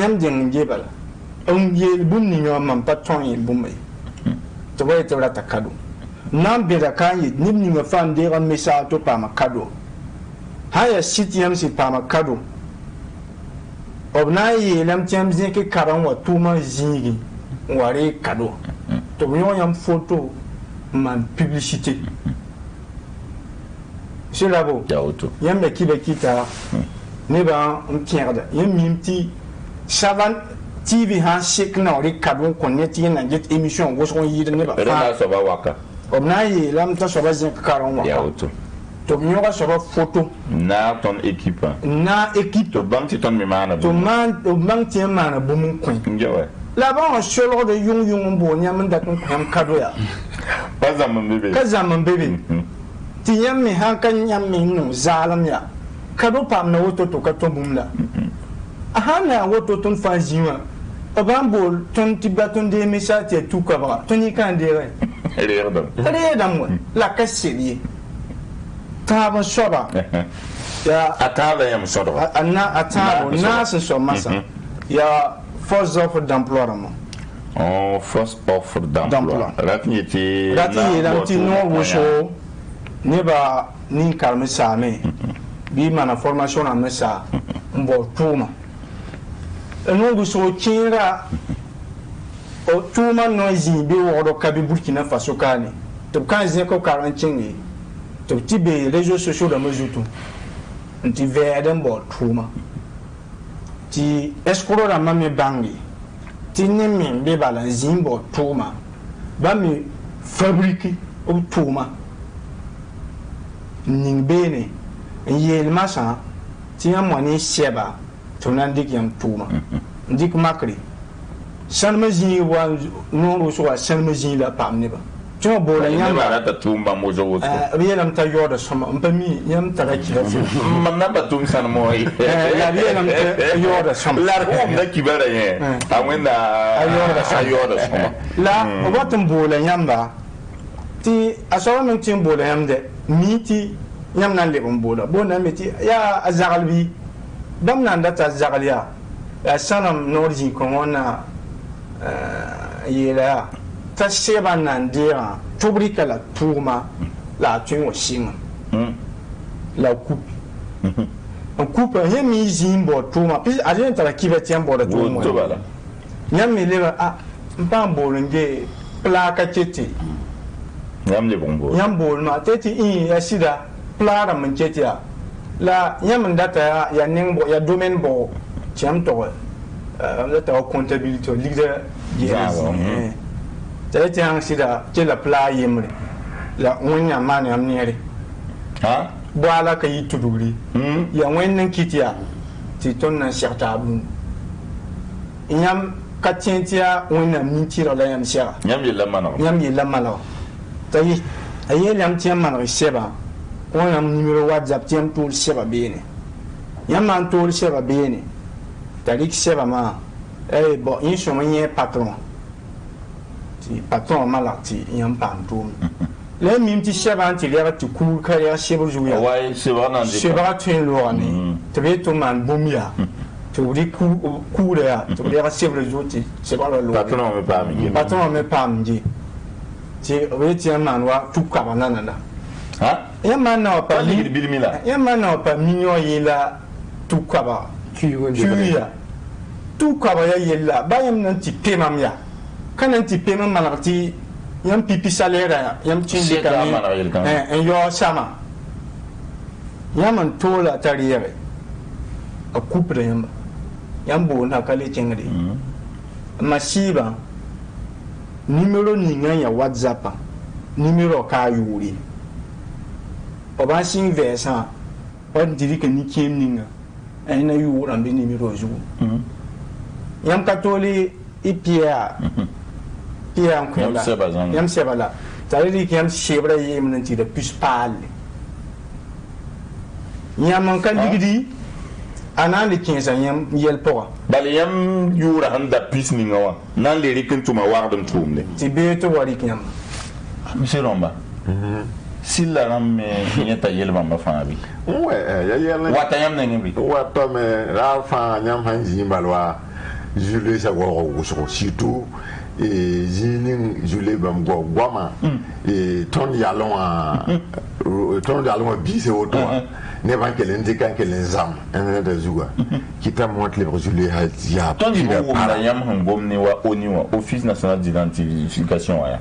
yam ding jebal yel bum ni yo man patron yel bum to way to rata kado nan be da kan yi nim ni ma fan de ran message to pa ma kado haya sitiyam si pa ma kado obna yi lam tiam zin ke karan wa tuma zingi ware kado to yo yam photo man publicité c'est là-bas yam be kita ne ba on tierde yam mimti savan TV ha sik na ri kadu ko ne ti na jet émission go so yi ne ba fa so ba waka obna yi lam ta so ba zin karon waka ya auto to mi ga so ba photo na ton équipe to bank ton mi mana to bank ti mana bu mun kun ngewe la ba on sholo de yung bo nyam da kun kam kado ya ka zaman bebe ti nyam mi ha kan nyam mi no zalam ya kado pam na woto to ka to bumla ahana woto ton fa jiwa abambol ton tibaton de message tout kabra toni kan de redam la kasiri taba soba ya ataba yam soba anna ataba nas so masa ya force offre d'emploi force offre d'emploi ratni lamti no wosho ne ba nin kalme same bi mana formation na mesa mbo tuma no so kinra o tuma no zimbe wodo kabi Burkina Faso kani to kan zin ko karantingi to tibe réseaux sociaux da mazutu nti veden bo tuma ti escroc da mame bangi ti nimi be bala zimbo tuma ba mi fabriquer o tuma ningbene yel masa ti amoni sheba tunan dik yam tuma dik makri sanma zi wa no so wa sanma zi la pamne ba to bo la yam ba ta tumba mo jo so yelam ta yoda sama mpami yam ta kira man na ba tum san mo la yelam ta yoda sama la ko da kibara ye awenda ayoda sama la watum bo la yam ba ti asawa min tim bo la yam de miti yam nan le bo la bo na miti ya azagalbi bam nan da ta zagaliya ya sanam norji ko wona yela ta seba nan dira tubrika la tourma la tun o singa la coupe en coupe yemi zimbo tourma puis ajin ta kiba tiambo da tourma yami le a mpambo nge plaka cheti yam le bombo yam bol ma teti in ya sida plara man cheti la yam ndata ya ningbo ya domaine bo tiam to la ta comptabilité leader yesi teti hang sida ke la pla yemre la wonya man yam nere ha bwala ka yituduri ya wannan kitiya ti ton na sharta bu yam katentia wannan mintira la yam shara yam ye la mana tayi ayel yam tiam man sheba wannan numéro WhatsApp tiam tout sheba bene yam man tout sheba bene tarik sheba ma bon in so manye patron ti patron malati yam pam tum le mim ti sheba ti le ti ku ka ya sheba ju ya wa sheba nan de sheba tin lo ani te be to man bumya to ri ku le ya to le sheba ju ti sheba lo patron me pam ji ti we ti man wa tu ka banana da ha ya man na pa ni bilmila ya man na pa minyo yela tu ka ba ya tu ka ba ya yela ba yam nan ti pe mam ya kanan ti pe mam malati yam pipi salaire yam chinli kami en yo sama yam an tola tariyere a kupre yam bo na kale chengri masiba numero ninga ya WhatsApp numero ka yuri oba sin versa on diri ke ni kem ninga en na yura mbi numero ju yam katoli ipia yam sebala tari ki yam sebra yem nan ti de plus pal yam kan digidi anande 15 yam yel poa bal yam yura handa plus ni ngawa nan le rikin tuma wardum tumne ti be to wari ki yam monsieur Romba silla ram me nyeta yel bamba fa bi ya yel wata yam na ngi wata me ra fa nyam hanji balwa jule sa go go surtout et jinin jule bam go gwama et ton yalon bi c'est auto ne ban kelen de kan kelen zam en de zuga qui ta montre les jule ya ton di bo na yam hangom ni wa oni wa office national d'identification ya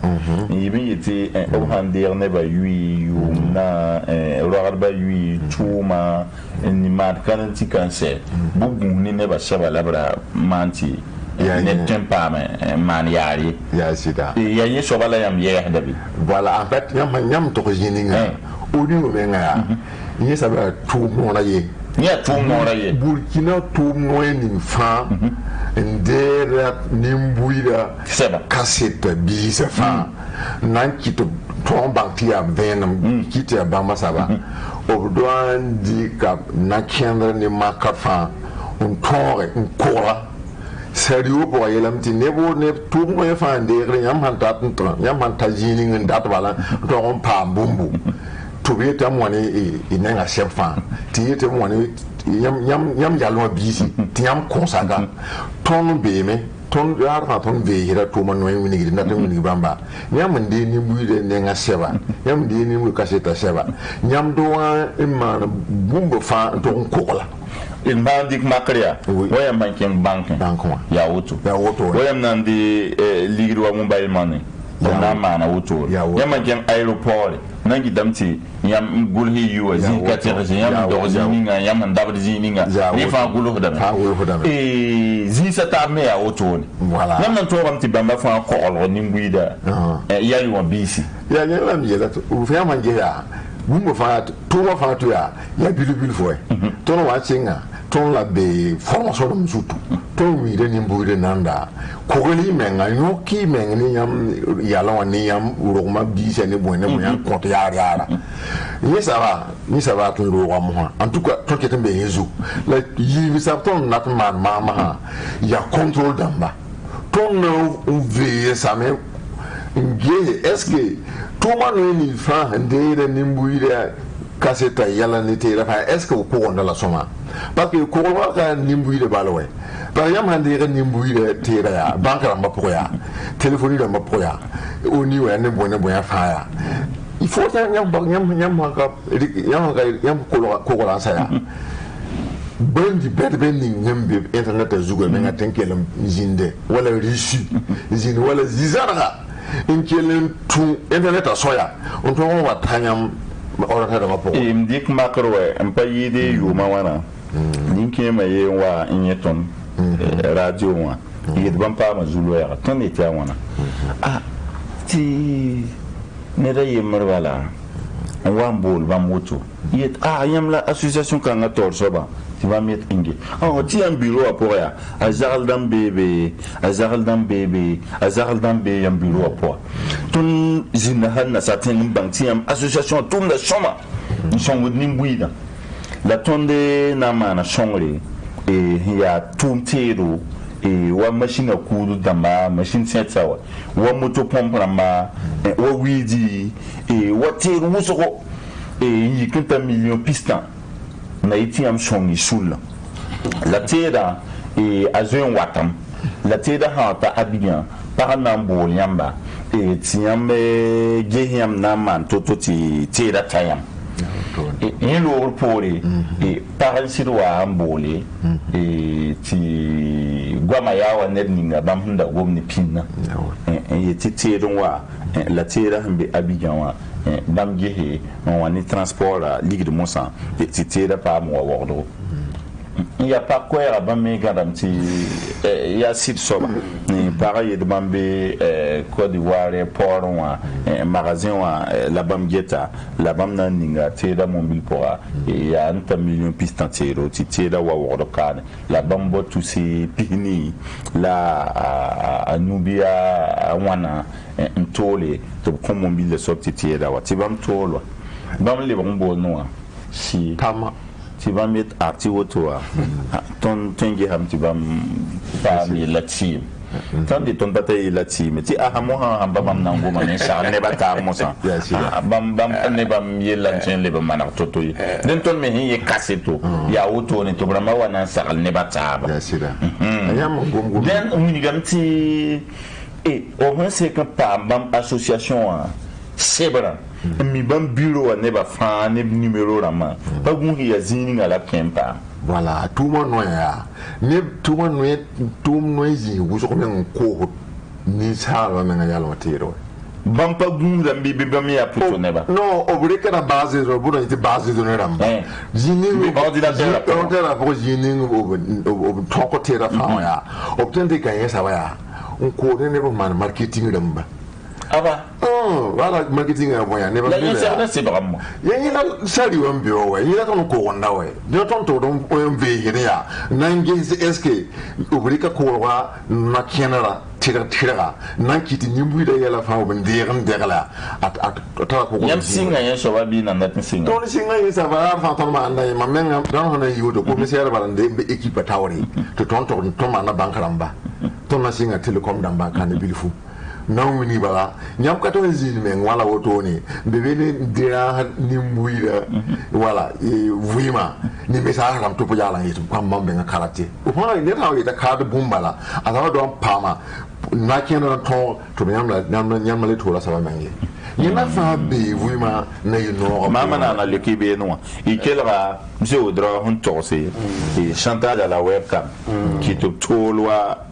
yibi yete o hander ne ba yu na ro ba yu tuma ni mat kananti cancer bugu ni ne ba shaba labra manti ne tempa man yari ya sida ya yi sobala yam ye dabi voilà en fait nyam to jininga odi mo benga ni saba tout mon ye ni tout mon ye Burkina tout mon ni fa ndera nimbuira seba cassette bi se fa nan kito ton bankia venam kiti bamba saba obdoan di ka na kendra ni makafa un tore un kora sérieux pour yelam ti nebo ne tout mo fa ndere yam hanta tun yam hanta jini ngin dat wala to on pa bumbu to be ta mo ne inanga chefa ti te mo ne yam yalwa bisi ti yam konsaga ton be me ton yar fa ton be hira to mo no wini gidi na ton wini bamba yam ndi ni buide ne nga seba yam ndi ni mu kaseta seba yam do wa imma bumbu fa to kokola il m'a dit que Macria, voyez banking banking, ya auto, voyez nan di ligro wa mobile money, na mana auto, ya banking aéroport, nangi damti, yam gulhi yu azin katerje yam dozininga yam dabzininga ni fa gulu hodame zin sata me ya auto voilà yam nan to ramti bamba fa ko olo ni nguida ya yu wa bisi ya lam yela to u fa manje ya bumbo fa to wa fa to ya bilu fo to no wa chinga ton la be formation dum sutu ton wi de nimbuide nanda ko geli menga nyoki mengni yam yala wani yam uroma bi se ne bonne mo yan compte yara ni ça va ton ro mo en tout cas ton ketem be yezu la yi sa ton nat man mama ya contrôle d'amba ton no veiller ça mais est-ce que tout man ni fa de nimbuide kaseta yala ni te rafa est-ce que ko on la soma parce que ko ka nimbuyi de balwe par exemple hande nimbuyi de te ya banka ma poya téléphone de ma poya oni wa ne bonne boya fa ya il faut que nyam ko la sa ya bandi bedbendi ngembe internet zugo me ngaten kelam jinde wala rishi jinde wala zizara in kelen tu internet asoya on to wa tanyam dik makarwe mpa yide yuma wana ninke ma ye wa inyeton radio wa yid ban pa ma zulu ya ton ete wana ti ne da yemar wala wan bol ban moto yit yam la association kan na tor soba ti ba met inge ti am bureau apo ya azal dam bebe yam bureau apo tun zina hanna satin bank ti am association tum da soma son wud nimbuida la tonde na mana songre ya tum tero e wa machine kudu damba machine setsa wa moto pompe ramba wa widi e wa tir wusoko e yi kinta million piston na iti am songi sul la teda e azun watam la teda ha ta abiyan par nambo nyamba e tiambe gehiam na man toto ti teda tayam e lo pore e par sirwa ambole e ti gwama yawa ned ninga bam hunda gomni pinna e ti teda wa la teda hambe abiyan wa bam gehe on wani transport ligue de monsan ti teda pa mo wordo il y a pas quoi à bam gadam ti il y a site soba ni pareil de bambe Côte d'Ivoire port wa magasin wa la bam geta la bam na ninga teda mobile pora et y a un million piston tero ti teda wa wordo kan la bam bo tous ces pini la anubia wana ntole to comme mobile de sorti teda wa ti bam tolo bam le bon no si tama tu vas mettre arti autour ton tengi ham tu vas pas mi la team tant de ton bataille la team ti ahamo ha bam nango mané sa ne bata mo sa bam ne bam ye la chen le bam manak toto yi den ton me ye kaseto ya auto ne to brama wana sa ne bata ba ya sira ayam gom den umini gamti e o hanse ka pa bam association sebra mi bam bureau ne ba fa ne numéro rama ba gun ya zini ngala kempa voilà tout mon noya ne tout mon noya tout noisi vous so men ko ni sala men ya lo tiro bam pa gun da bi bam ya puto ne ba no obure kana base ro bu ni base do ne ram zini ordinateur pour zini ob toko tera fa ya obtende gagner ça va ya on ko ne man marketing ramba aba wala marketing ya boya ne ba ne la c'est vraiment yengi na sali wa mbio we yira ton ko wonda we ne ton to don o mve hire ya nangi est-ce que obrika ko wa na kenara tira nan kiti nyimbu da yala fa o ben diran degala at ta ko yam singa yen so ba bi na natin singa ton singa yen sa ba fa ton ma anda ma men dan hono yudo ko misere balande be équipe tawri to ton ma na bankaramba ton na singa telecom dan banka ne bilifu non mini bala nyam ka to zin men wala woto ni bebe ni dira ni muira wala vuima ni mesa ram to pujala yitu kwa mambe nga karate o fa ni tawo ita kad bumbala atawa don pama na kena to nyam le to la saba mangi yena fa be vuima na yino mama na le kibe no i kelra je odra hon torse et chantage à la webcam qui te tolwa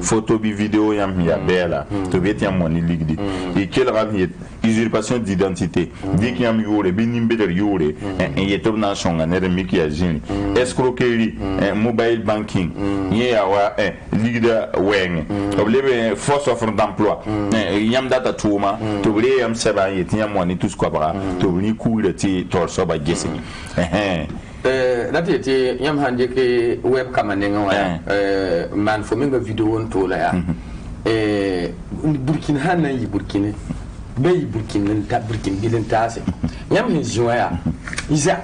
photo bi vidéo yam ya bela to beti am moni ligdi i kelra usurpation d'identité dit qu'il y a yore binimbe der yore yeto na shonga ne miki ya jini escroquerie mobile banking ye awa ligda weng oblebe force offre d'emploi yam data tuma to bre yam seba yeti yam moni tout quoi bra to ni couvre ti torso ba gese dati ti yam hanje ke webcam nenga wa man fo minga video on to la ya Burkina hana yi Burkina bay Burkina ta Burkina bilin tase yam hin joya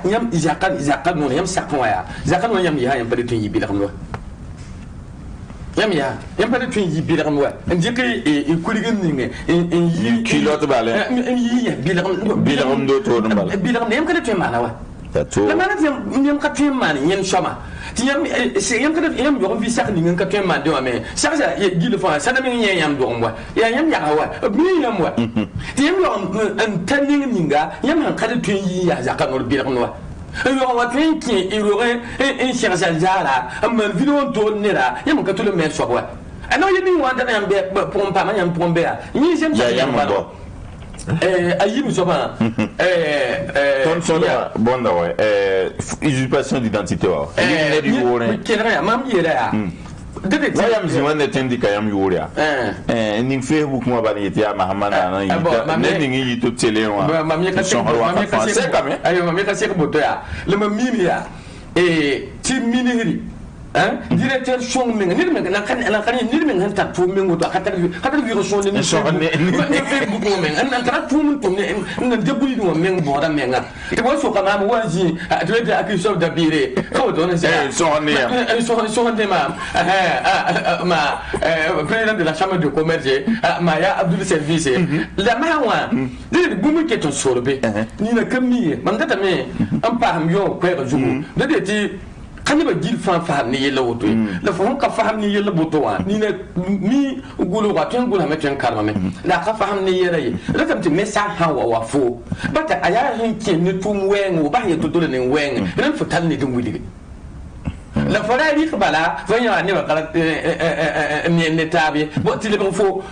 yam izakan no yam sakwa ya zakan yam ya yam pare tun yi bilam no yam pare tun yi bilam wa ndike e kuligin ninge en yi kilote bale yi bilam do to no bale bilam yam kada tun mana wa la mana yam ka tun mana yen shoma ti yam kada yam yo vi sak ninge ka tun mana de wa me sak sa gile fa sa da min yam do ngwa yam ya wa mi yam wa ti yam yo an tanin ninga yam han kada tun yi ya zakan no bilam no yo wa tun ki irore en chercha jara man vidéo to nera yam ka to le mer so wa ano yemi wa da yam be pompa ma yam pombe ya ni jem sa yam ba ayi mi so ba ton sola bonda wa usurpation d'identité wa ne di wore kenra mam yera ya dede wa yam ziwan ne tendi ka yam yore ya ni Facebook mo ba ni ya mahamana na yi ne ni yi to tele wa mam ye ka se ayo mam ye ka se boto ya le mam mini ya ti minihiri directeur son men ni men na kan ni men han ta fu men go kata vi so ni Facebook men an tra fu mun to ne debu ni men bo da men ga e wo so kama mo waji to da aki so da bire ko do ne so ne ma président de la chambre de commerce Maya Abdul Service la ma wa ni bu mu ke to sorbe ni na kami man da me an pa ham yo ko ga jugu de ti kan ba gil faham ni yella woto la faham ka faham ni yella boto wa ni na mi gulo wa tan gulo me tan karma me la ka faham ni yella yi la tam ti mesa ha wa fo bata aya hin ke ni tum wengo ba ya to dole ni wen ran futal ni dum wili la fora ri bala fanya ne ba kala ne tabi bo ti le bon fo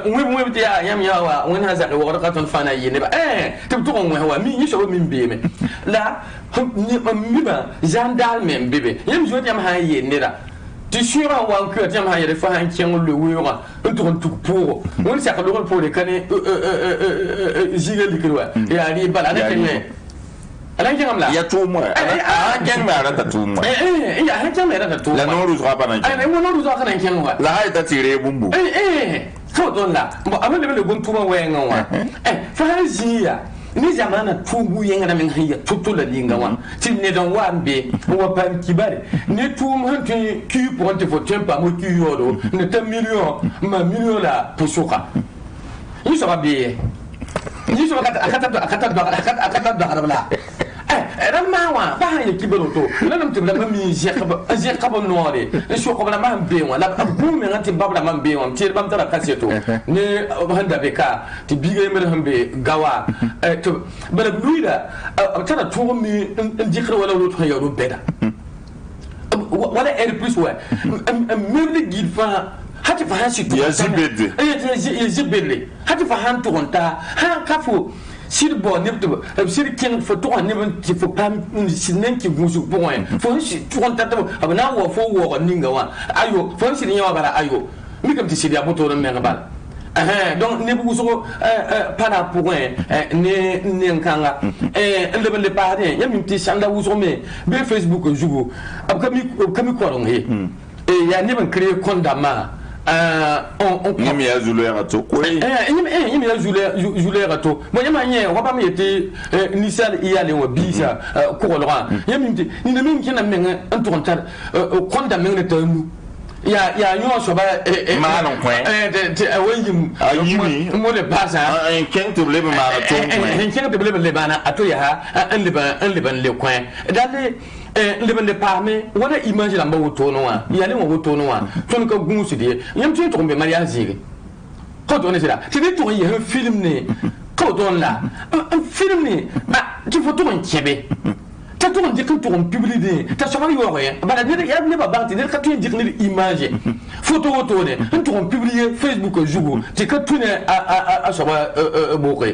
we ti yam ya wa won ha za ko ka ton fana yi ne ba to to on wa mi ni so mi be me la mi ba gendarme bebe yam jo yam ha yi ne da ti sura wa ko yam ha yi fa han ken le we wa to on tu pour on sa ko pour le kane jiga likwa ya ri bala ne ala jangam la ya tu mo jang ma ra ta tu mo ya ha jang ma ra ta tu la no ru zo ba na ai mo no ru zo kana ken wa la ha ta tire bumbu fo don la mo amale le gun tuma we ngawa fa haziya ni zamana tubu yenga na men hiya tutula linga wa tin ne don wa mbe wa pam kibare ne tum han tu ki ponte fo tempa mo ki yodo ne ta million la pusuka ni so ba bi ni so akata da ramawa ba ya kibaro to lanam tibla mami jekaba noore so ko bala man be wala bu me ngati babla man be wam tir bam tara kaseto ne handa be ka ti biga mer hambe gawa to bala luida tara to mi jikra wala lo to yaro beda wala plus wa me gil fa hati fa hansi to ya zibede hati fa han to onta han kafu sir bo ne to sir ken fo to ne ban ti fo pam sinen ki gusu point fo si to onta to abana wo fo wo ninga wa ayo fo si nyawa bara ayo mi kam ti sir ya boto ron me ngabal donc ne bu so para point ne nkanga le pare ya mi ti sanda wuso me be Facebook jugo ab kami ko ron he ya ne ban créer condamna Yimi ya zulu ya to ko yimi ya zulu ya to mo yama nye wa ba mi ete nisal iyale wa bisa ko lo ga yimi ni na min kina men en to tar konda men ne tamu ya nyo so ba ma non point de awayim mo le pasa en ken to le ma to en ken to le bana ato ya en liban le coin dale le parme wala image la mbawo to no wa ya le wo to no wa ton ka gunsu de yam tin to be mariage zige ko to ne sira ti ne to yi un film ne ko don la un film ne ti faut to en kebe ta to on dit que to on publier ta so mari wo ya ba ne ya ne ba ba ti ne ka to en dit image photo to ne to on publier Facebook jour ti ka to ne a so ba bo ko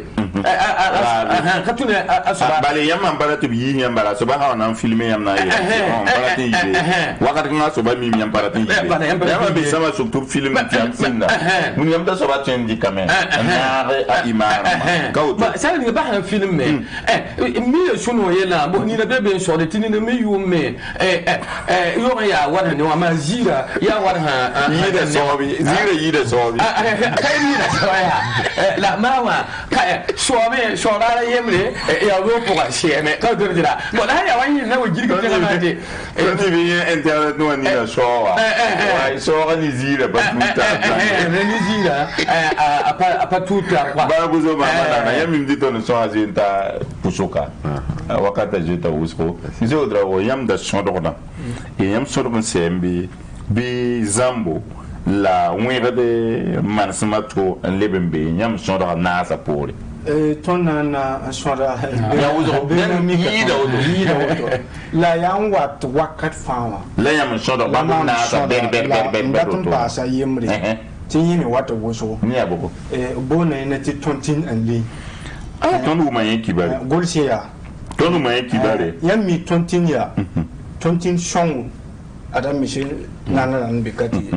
ka to ne a so ba bale yam bala to yi yam bala so ba ha on filmer yam na bala tin yi wakati nga so ba mi yam bala tin yi yam be sama so to film yam sinna mun yam da so ba tin di quand même na imar ka o ba ça ne ba un film mais mi suno yela bo ni na be so de tin ne mi yu me yo ya wada ne wa ma zira ya wada ha yi da so bi zira yi da so bi kai ni da so ya la mawa kai so me so ra yemre ya ro ko ga sheme ka do dira bo la ya wani na wo girga ke na de ni bi internet no ni da so wa so ga ni zira ba tuta ni zira apa tuta ba go zo ma na ya mi dito no so azinta pusuka wakata jeta usko izo dra wo yam da so do na yam so do sembi bi zambo la wira de mansmato lebembe yam so do na sa pore ton na swara ya uzo ben mi da uzo la yan wat wakat fawa la yam so do ba na sa ben batun ba sa yemre tin yimi wata woso ni aboko bona na ti tontin anli ton wo mayen kibare golsiya ton wo mayen kibare yan mi tontin ya tontin shong adam mi shi nan bikati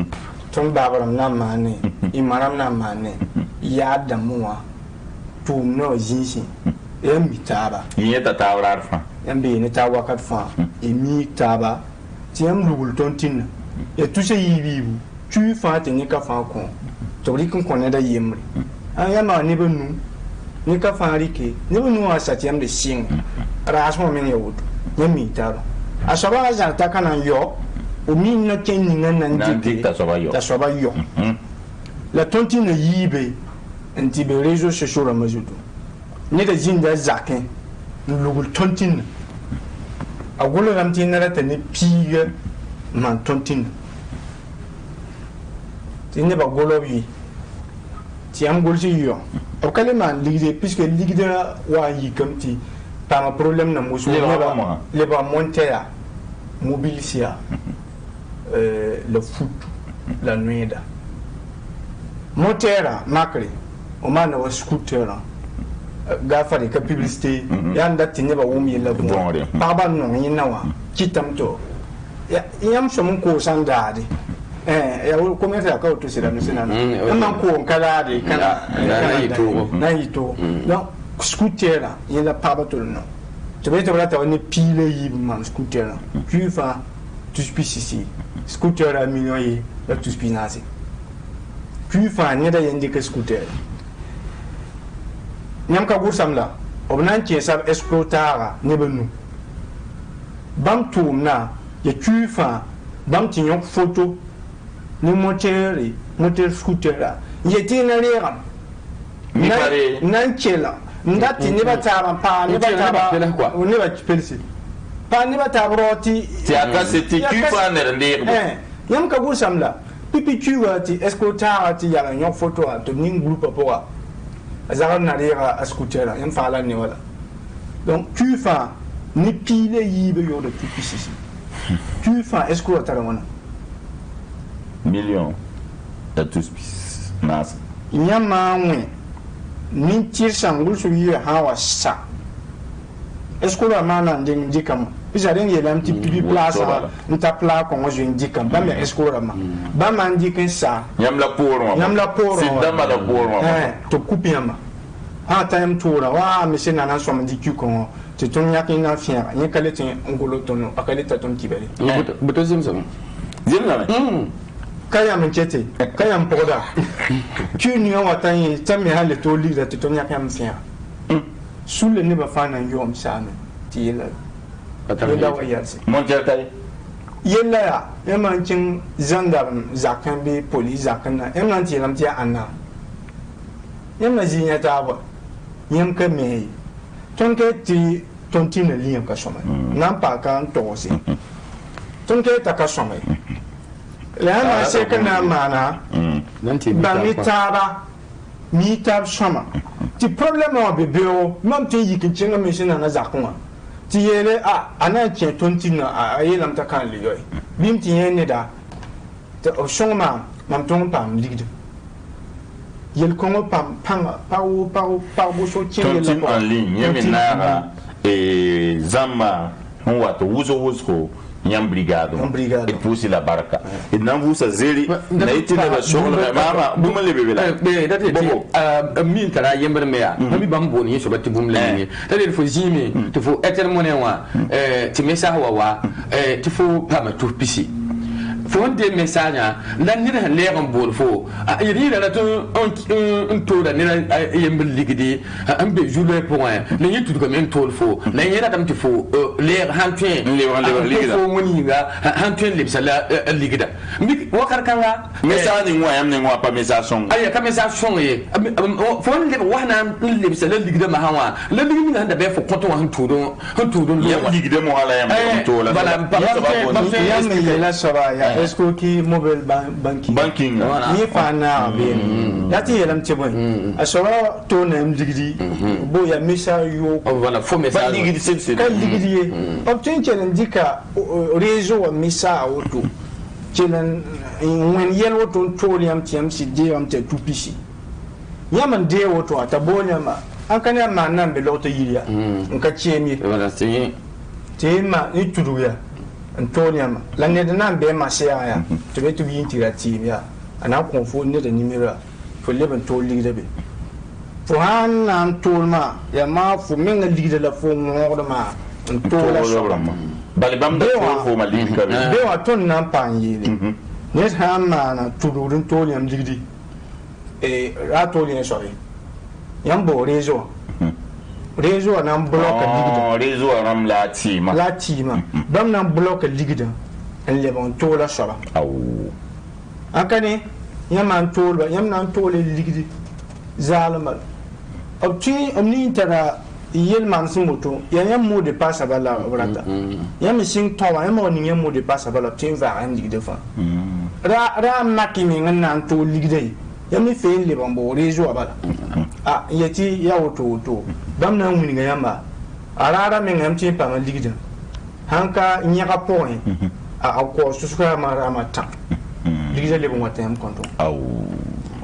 ton babaram na mane imaram na mane ya damuwa tum no jinsi mi taba yeta tawrar fa bi ne ta wakat fa mi taba tiam lugul tontin ya tu se yibibu tu fa te ni ka fa ko to ri kun ko ne da yemri an ya ma ni benu ni ka fa ri ke ni benu a sa tiam de sing ra asmo men ya wut ni mi taro a so ba ja ta kana yo o min no ken ni nan dik ta so ba yo la tontin yibe anti be réseaux sociaux la majudo ni da jin da zakin lugul tontin a golo ramtin na ta ne piga man tontin tine ba golo bi ti am gol ci yo o kale man ligde puisque ligde wa yi comme ti pas un problème na musu le ba monter mobiliser le foot la nuit da motera makri o mana wa scooter gafari ka publicité yanda tinye ba wumi la bon pa ba no yina wa kitam to yam so mun ko sandade ya ko meta ka to sira no sinana man ko kala de kana na yito no scooter yela pa ba to no to be to ta woni pile yi man scooter puis fa tu spis ici scooter a million yi la tu spinasi puis fa ne da yende ka scooter nyam ka gursam la obnan ke sab exploitara ne benu bam tumna ya tufa bam tinyon photo ni moteur scooter la yeti na lera nan kela ndati ne bataba pa ne bataba ne ba pelsi pa ne bataba roti ti aka seti tufa ne ndere nyam ka gursam la pipi tuwa ti exploitara ti ya nyon photo to ning groupe poa azara narira ascoutera yam fala ni wala donc tu fa ni pile yibe yo de tout ici tu fa escroutera wana million de tous nas yama wi ni tir sangul su yi hawa sa escroutera mana nding dikam bizaren yelam ti pipi place nta pla ko je ndikam ba me escroutera ma ba man dikin sa yam la poro sidama la poro to kupiyama ha time tora wa me se nana so mdi ko te ton yakin na fiya ni kale tin ngolo tono akale ta ton kibele buto zimzam zimna kaya mun chete kaya mpoda tu ni wa tan yi tammi hale to li da te ton yakin fiya sulle ne ba fana yom sana ti yela da wa yarsi mon jata yella ya yaman cin gendarme zakan be police zakan na yaman ti lam ti anna yamma zinya ta ba yam ka me ton ke ti ton ti na liam ka soma nan pa kan to si ton ke ta ka soma la na se kana mana nan ti ba mi tab soma ti problème o be o mam ti yikin cin me shi na zakon ti yele ana ke ton ti na ayelam ta kan liyoy bim ti yene da te option ma mam ton pam ligde yel kongo pam panga pa bo so tiye la en ligne yeminara e zama on wato wuzo nyam brigado e pusi la baraka e nan vusa zeri na itine ba shogla mama buma le bebela be date ti min tara yember meya mi bambo ni so batti bum le ni tade fo jimi to fo etermone wa ti mesa wa ti fo pama to pisi fo de message lan ni da leeram bol fo yiri da to on to da ni yember ligidi am be jouer point le ni tout comme un to fo la yera dam ti fo leer hantien ligida fo woni ga hantien lip sala ligida mi wakar kanga message ni ngwa yam ni ngwa pa message song aya ka message song ye fo le wana lip sala ligida ma hawa le ligida da be fo konto han to don yam ligida mo ala yam to la bala yam ni la saba ya est-ce que mobile banking ni fana be dati yelam tebo asoro to na mdigidi bo ya mesa yo voilà fo message ligidi c'est kan ligidi obtain challenge dika réseau mesa auto challenge when yel auto to yam si de am te tupisi yaman de auto atabonya ma an kan ya ma nan be loto yiriya nka chemi voilà c'est tema ni tuduya Antoniam, l'année de Nambe Massia, to be to be integrative, and now confound the numera for 11 told leader. For Han and Tolma, Yama for many leader of form Morma and told us balibam da fo malika be wa ton nan pan yele ne hamma na tudurun toliam digdi ra toliam sori yambo rezo nan block digdi rezo ram la tima bam nan block digdi en le bon tola sora akane yaman tolba yamnan tole digdi zalama obti amni tara yel man sumuto yam mo de passa bala brata yam sing tawa yam on yam mo de passa bala tin va an digde fa ra makimi nan to ligde yam fe le bambo rejo bala yati ya to bam na mun ga yamba ara men ngam tin pa ligde hanka nyaka point ko susuka mara mata ligde le bon watem konto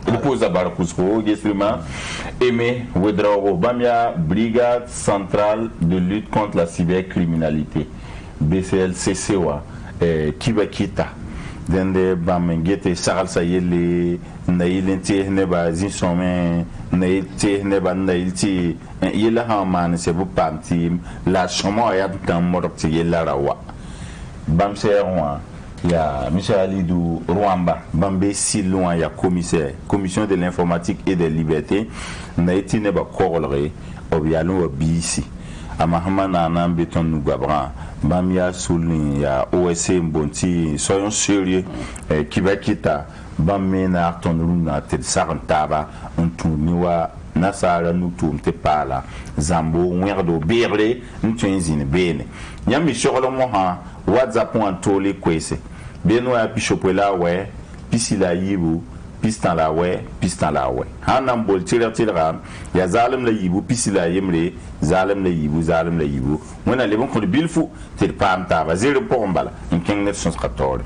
repose à Barakousco, Gesrima, Aimé Ouedraogo, Bamia, Brigade Centrale de Lutte contre la Cybercriminalité, BCLCCWA, Kibakita, Dende Bamengete, Saral Sayele, Naïlenti, Neba, Zinsome, Naïlti, Neba, Naïlti, Yela Haman, c'est vous parti, la Chama Ayab dans Morocti, Yela Rawa, Bamserwa. Il y a M. Alidou Rwamba, Bambé Silouan, il y a commissaire, commission de l'informatique et des libertés, Naïti Neba Korolre, Obialou Obisi, Amahaman Anam Beton Nougabran, Bamia Soulin, il y a OSC Mbonti, soyons sérieux, Kibakita, Bamena Artonuna, Tel Sarantaba, Untuniwa, Nasara Nutum Tepala, Zambo, Werdo, Berle, Ntuenzine Bene. Yami Shorlo Mohan, WhatsApp en tole kwese beno ya pisopela we pisila yibu pistan la we hanam bol tira ya zalim la yibu pisila yemre zalim la yibu wona le bon ko bilfu tir pam ta ba zero pombala en 1914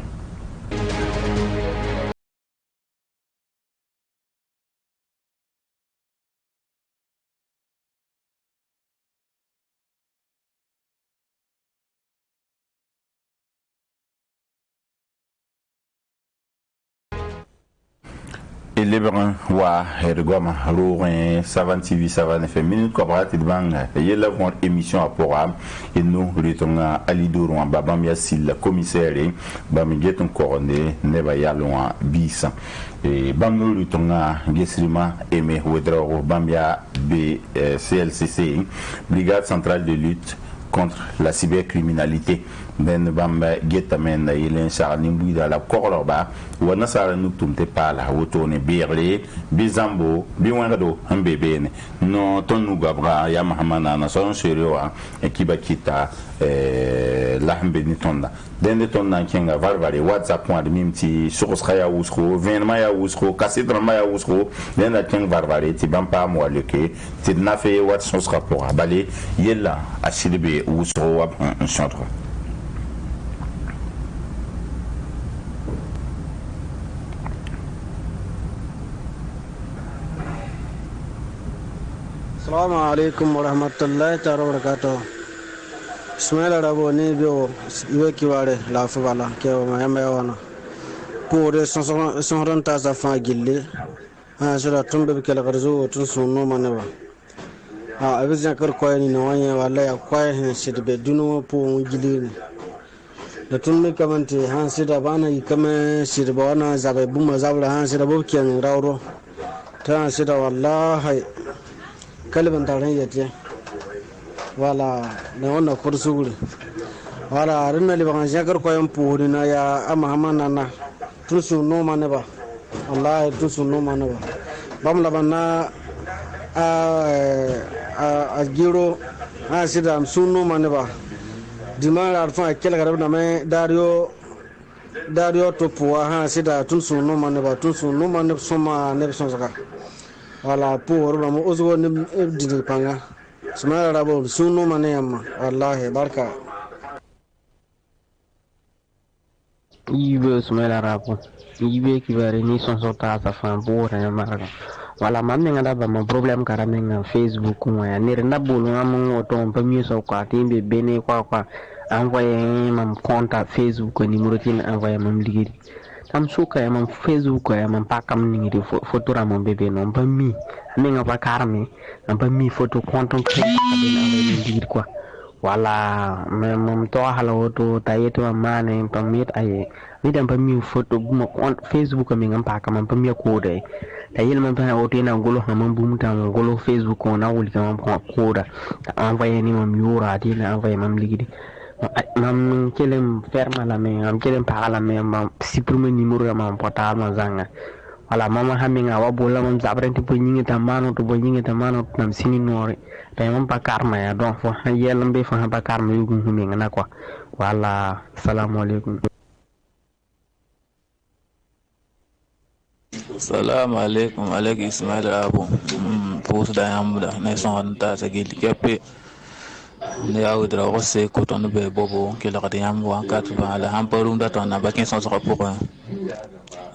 Lebaran wa ergoma rouen Savan TV Savan FM minute ko brati banga yella von émission à programme et nous retournons à Alidou Rwamba Bamia Sil commissaire bam geton corone neba yalwa bisa et bam nous retournons à Gesrima Aimé Ouedraogo Bamia CLCC brigade centrale de lutte contre la cybercriminalité ben bamba getamen na yelen charni buida la korloba wana sara nutum te pala wotone berle bizambo biwangado ambebene no tonu gabra ya mahamana na son serioa ekibakita la hambeni tonda dende tonna kenga varvare whatsapp point mimti sokoskaya usko venma ya usko kasidra ma ya usko denda kenga varvare ti bampa mo leke ti nafe whatsapp rapport balé yella ashilbe usko wa un centre. Assalamu alaikum warahmatullahi ta'ala wabarakatuh. Ismail Arabo ni bio iwe kiware la fubala ke ma yamba wana pour son ta sa fa gille ha sura tumbe ke la garzo tun sunno manaba ha abizan kar ko ni no wanya wallahi akwai hin shidbe duno po gille da tun me kamante han sida bana kama shidba wana zabe buma zabla han sida bo kiyan rawro ta sida wallahi kalban taron yace wala na wannan kursuguri wala rinna liban shakar koyan puhuri na ya amahamana na tun su noma ne ba wallahi tun su noma ne ba bam laban na a giro a sida su noma ne ba dimar arfan akela garab na mai dario to puwa ha sida tun su noma ne ba tun su noma ne soma ne son saka wala puhuri na mu uzugo ne didi panga Sumara rabo sunu mane amma wallahi barka ibe sumara rabo ibe kibare ni son sota sa fan bore marga wala man ngada ba ma problem kara men Facebook ko ya nir na bulu ngam ngoto pa mi so kwa timbe bene kwa envoyer mam compte Facebook ko numéro tin envoyer mam ligiri tam suka ya mam Facebook ya mam pakam ni de photo ra mon bébé non ba mi menga ba karmi ba mi photo compte ko ben envoyer ligiri quoi wala mem to hala woto tayete mane pamit ay mi dem pami photo buma on Facebook mi ngam pa kam pami ko de tayil man pa woto na golo ham bum tam golo Facebook on awul kam ko da envoyer ni mam yura di na envoyer mam ligidi mam kelem ferma la me am kelem pa la me mam supprimer numéro ya mam portable ma zanga wala mama haminga wa bola mam zabrenti po nyingi tamano to bo nyingi tamano nam sini nore tay mam pa karma ya donc fo yelam be fo pa karma yu ngumi ngana quoi wala assalamu alaikum. Assalamu alaikum alaikum Ismail Abu pos da yamda na son ta sa gili kepe ne awdra rosse ko ton be bobo ke la de yam wa 4 ala hamparum da ton na ba 1500 pour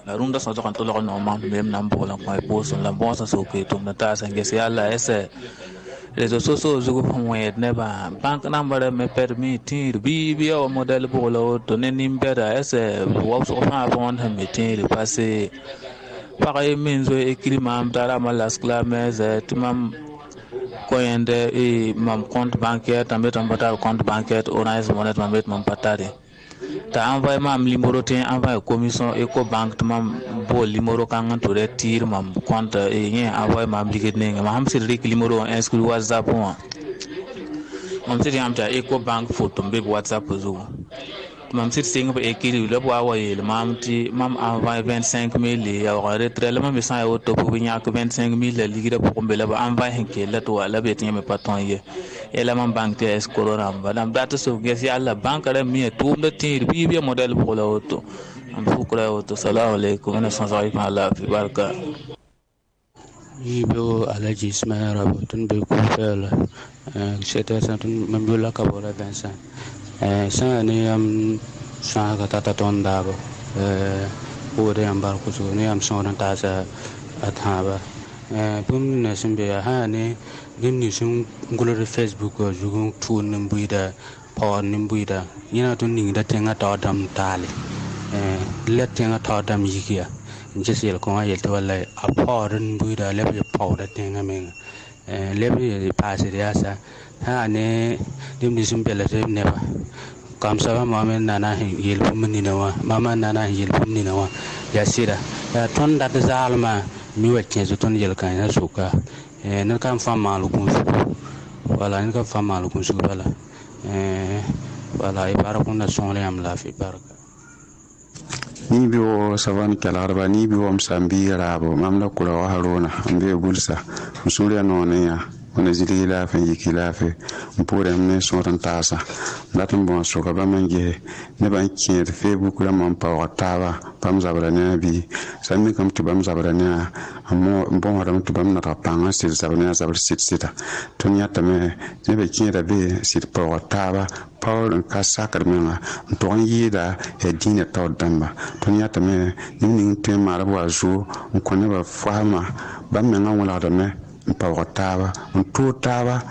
la runda sa kan to lo no man même nam pour la pos la bon sa so ke tum na ta sa ngesi ala ese réseaux sociaux je ko moyen ne ba banque number me permettre bi o modèle pour la to ne nimbera ese wa so fa bon me tenir passer pareil menzo écrit mam dara malas clames timam koyende e mam compte bancaire tambe tambata compte bancaire Orange Money tambe mam patare ta envoyé mam numéro tin envoyé commission Ecobank tamam bo numéro kan to retire mam compte e yen envoyé mam liquide ne mam sir rik numéro inscrit WhatsApp mam sir yam ta Ecobank photo be WhatsApp zo mam sir sing ba écrit le bo awaye le mam ti mam envoyé 25000 ya retrait le mam sa yo to bu ñak 25000 liquide pour mbele ba envoyé henke la to la be tin me paton ye et la mam banque es corona madame data so gesi alla banque la mi to de tir bi modèle pour la auto am fukra auto salamu alaykum na sanzai ma la fi barka Ibo alaji Ismail Rabu tun be ko fela c'était ça tun mambola ka bola Vincent ça ne am sa ka tata ton dabo o de am bar ko so ne am son ta sa athaba bum ne simbe ha ne dimni sun ngulore Facebook ko jugun tun nimbuida power nimbuida yana tun ni da tenga ta dam tale let tenga ta dam yikia just yel ko ayel to wala a power nimbuida le be power tenga men le be passe ya sa ha ne dimni sun bele ne ba kam sa ma men nana yel bum ni nawa mama nana yel bum ni nawa ya sira ya ton da zalma mi wacce zo ton yel kan ya suka na kan fama lukun su wala ni kan fama lukun su wala wala ibara kun na sonle am la fi baraka ni biwo savan kalarba ni biwo msambi rabo mamla kula wa haruna ambe gulsa musuri no ne ya ona zili la fa yiki la fa mpore amne soran tasa latin bon so ka ba manje ne ban ki Facebook la mon pa watawa pam zabra ne bi sami kam to bam zabra ne amo bon ram to bam na panga sil zabra zabra sit sita to nyata me ne be ki da be sit pa watawa Paul ka sakar menga to yida e dina to damba to nyata me ni te mara wa zo ko ne ba fama ba menga wala da me pa watawa to tawa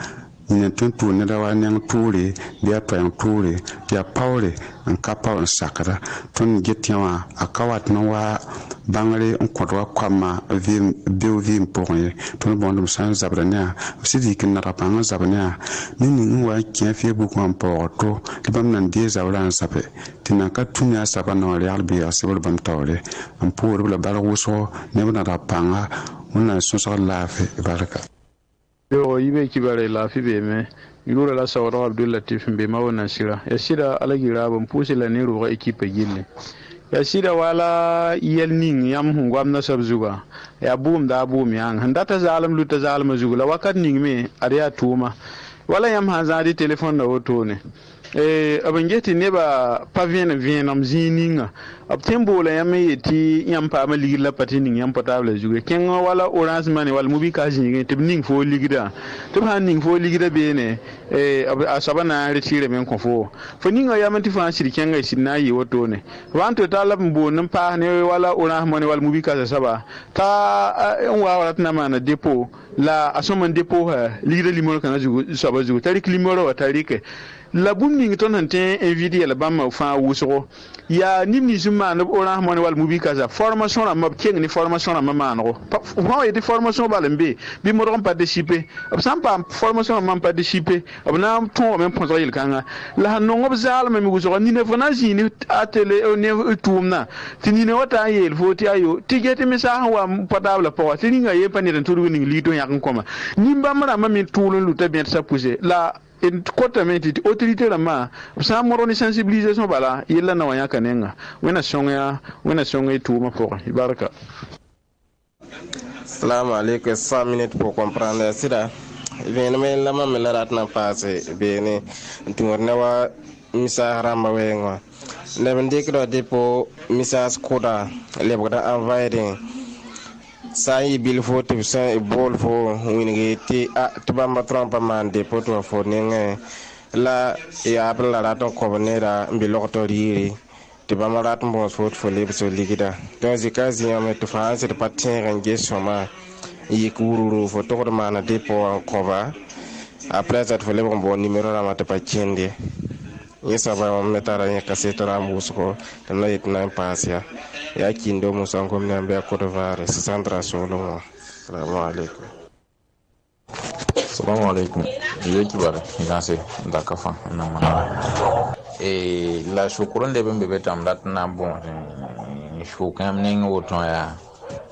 ni tuntu ne da wa nyang turi dia to yang turi dia paule an kapa on sakara ton getiwa akawat no wa bangare on kodwa kwama vim poye ton bondum san zabrania sidi kin na rapanga zabrania ni wa kien fi bu ko porto libam nan die zawlan sape tinaka tunya sabana real bi asibul bam tawle am pour la barwoso ne na rapanga on so so lafe baraka yo yibe kibare lafi be me yura la sawra Abdul Latif be mawna sira ya sira alagira ban pusi la ne ruwa ekipe gille ya sira wala yelning yam hungwam na sabzuga ya bum da bum yang handata zalim luta zalim zugula wakat ning me ariya tuma wala yam hanzadi telefon na woto ne abangeti ne ba pavien am zininga abtembo la yam yeti yam pa ma ligila patinin yam portable zuge ken wala Orange Money wala mubi ka zinge tibning fo ligida tib hanning fo ligida be ne asabana retire men ko fo ninga yam ti fa shiri ken ga sinna yi woto ne wanto talab mbo nan pa ne wala Orange Money wala mubi ka saba ta on wa wala na mana depot la asoman depot ha ligida limor kana zugo saba zugo tarik limor wa tarike la bum ning ton hanté invité la bam fa wusgo ya nimni zuma no ora mon wal mubi kaza formation la mab keng ni formation la mamano fa yete formation balembe bi mo ron participer absam pa formation la mam participer abna ton même point il kanga la no ngob zal me wusgo ni ne fana jini atele o ne tumna tini ne wata yel foti ayo tigete mi sa wa portable po tini nga ye pani den turu ni lito yak koma ni mbamara mami tulun lu te bien sa pousser la en kotamenti autorité la ma sa moroni sensibilisation bala yella na wanya kanenga wena songa tout ma pour baraka. Salam alaikum, 5 minutes pour comprendre sida bien mais la mam la rat na passé bien tourne wa misa ramba wenga le ndik do depo misa skoda le boda envoyer sa yi bil fo te sa e bol fo wingi ti a tubamba trompa man de poto fo nenge la ya apla la ton ko nera mbilo to riri tubamba rat mbos fo fo le so ligida donc zikazi ya me to france de patin range soma yi kururu fo to ko mana depo en kova après ça fo le bon numéro la mata pachende yesa ba metara ya kasetora musko tan la yitna pasia ya kindo musango mnyambe ya kodovare sandra solo. Assalamu alaikum yeki bare nganse ndakafa na mana la shukuran de bembe betam dat na bon shukam ning woton ya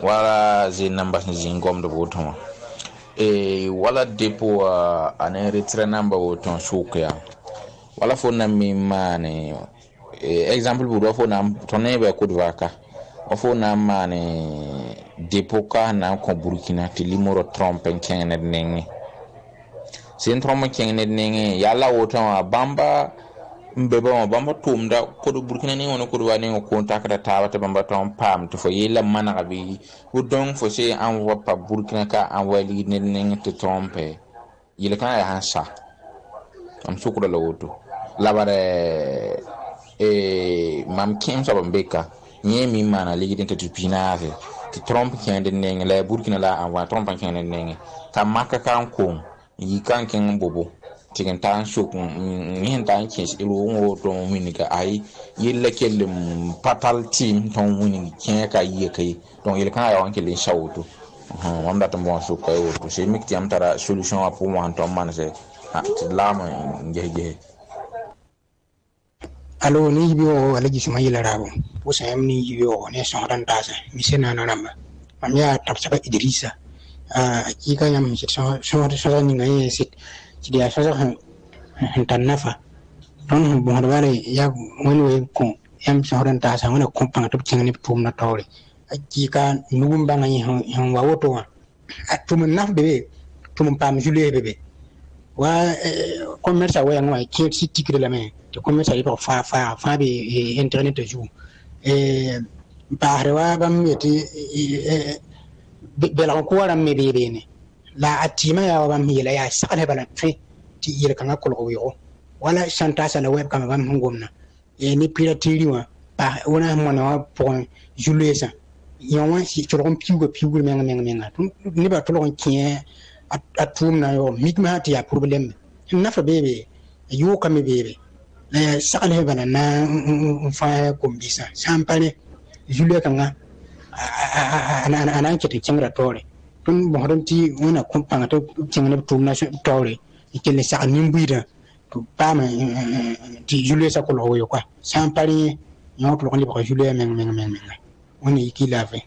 wala zin namba zin gom de woton wala depo ane retre namba woton shukya wala fo na mi mane exemple bu do fo na tonne be kodvaka ofo na mane depoka na ko burkina ti limoro trompe kengene nenge sin trompe kengene nenge yalla woto bamba mbeba bamba tumda ko do burkina ni wono ko do wani ko takata tawata bamba ton pam to fo yella mana bi wudon fo se envoie pa burkina ka envoie li nenge to trompe yele kan ya hansa am sukura la woto labare mam kim so bambeka nye mi mana ligi den te pinave ti trompe kende nenge la burkina la envoie trompe kende nenge ka makka kan ko yi kan ken bobo tigen tan shuk ni tan kis ilu ngo to minika ay yella kelle patal team ton wini ken ka yi kay donc il kan ya wanke le shawto on data mo su ko to se mikti am tara solution a pour moi ton man se ti lama ngeje alo ni biyo alaji sumayila rabo wosa yamni biyo ne sonran tasa misena nanamba amya tapsaka idrisa ika yam sit so ni ngai sit dia so tan nafa don bon wala ya woni ko yam sonran tasa wona kompang to tingani tum na tawre ika nugum banga yi hon wa woto wa tum naf bebe tum pam julie bebe wa commerce wa ngwa ki tikire la men to commerce yi ko fa be internet ju bahre wa bam yeti bela ko wala me be ne la atima ya bam hila ya sakale bala fe ti yele kan ko ko yo wala chanta sa la web kam bam ngomna ni piraterie wa ba wona mona point julesa yawan si to ron piugo menga ni ba to ron kien atum na yo mikma ti ya problem nafa bebe yo kam bebe la sakale bana na fa kombisa sampale julia kanga ana kete chengra tore tun bohronti wona kompanga to chengra tumna tore ikele sa nimbuida to pama ti julia sa ko yo kwa sampale yo to ko liba julia menga woni ikilave.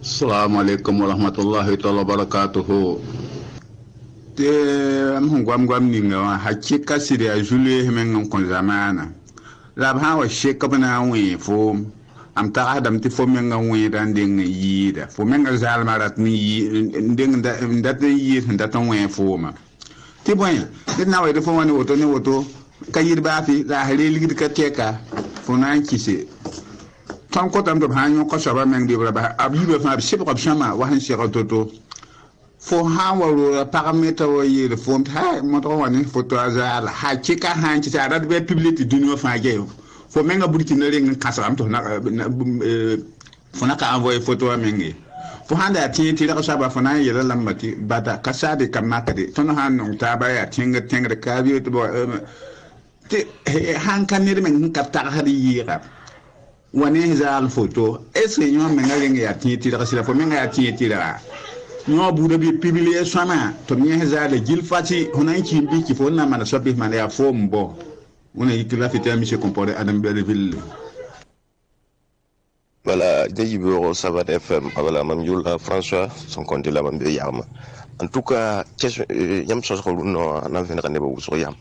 Assalamu alaikum warahmatullahi ta'ala barakatuhu. Te am gwam ninga hakika sidi ajule men kon zamana. La ba wa shekabna wi fo am ta adam ti fo men wi dan ding yida. Fo men zalmarat ni ding ndat yi ndat wi fo ma. Ti boy, dit na wa de fo woni woto kayir ba fi la halili ka teka fo nan kise. Tant que tam de hanyo ko saba men de ba abibe fa bi ko shama wa han shira toto fo ha wa paramètre wa yi le fond ha mo to wani photo azal ha kika han ci ta be public dunio fa ge fo men ga burki na ring kasam to na fo na ka envoyer photo men ngi fo handa ti ti la saba fo na yela lamati bata kasade kamakade ton han non taba ya tinga ka bi to te han kan ne men ka ta hadi yira wani zal photo est-ce que ñoo men ngalen ya ti la sila fo men ya ti la ñoo bu de bi publier sama to mi zal gil fati honan ki bi ki fo na mana sobi man ya fo mbo on est la fête monsieur comporé Adam Belleville. Voilà, Djibouti Savat FM, voilà, Mamioul François, son compte là, Mamioul Yam. En tout cas, yam chose que nous n'avons pas de yam.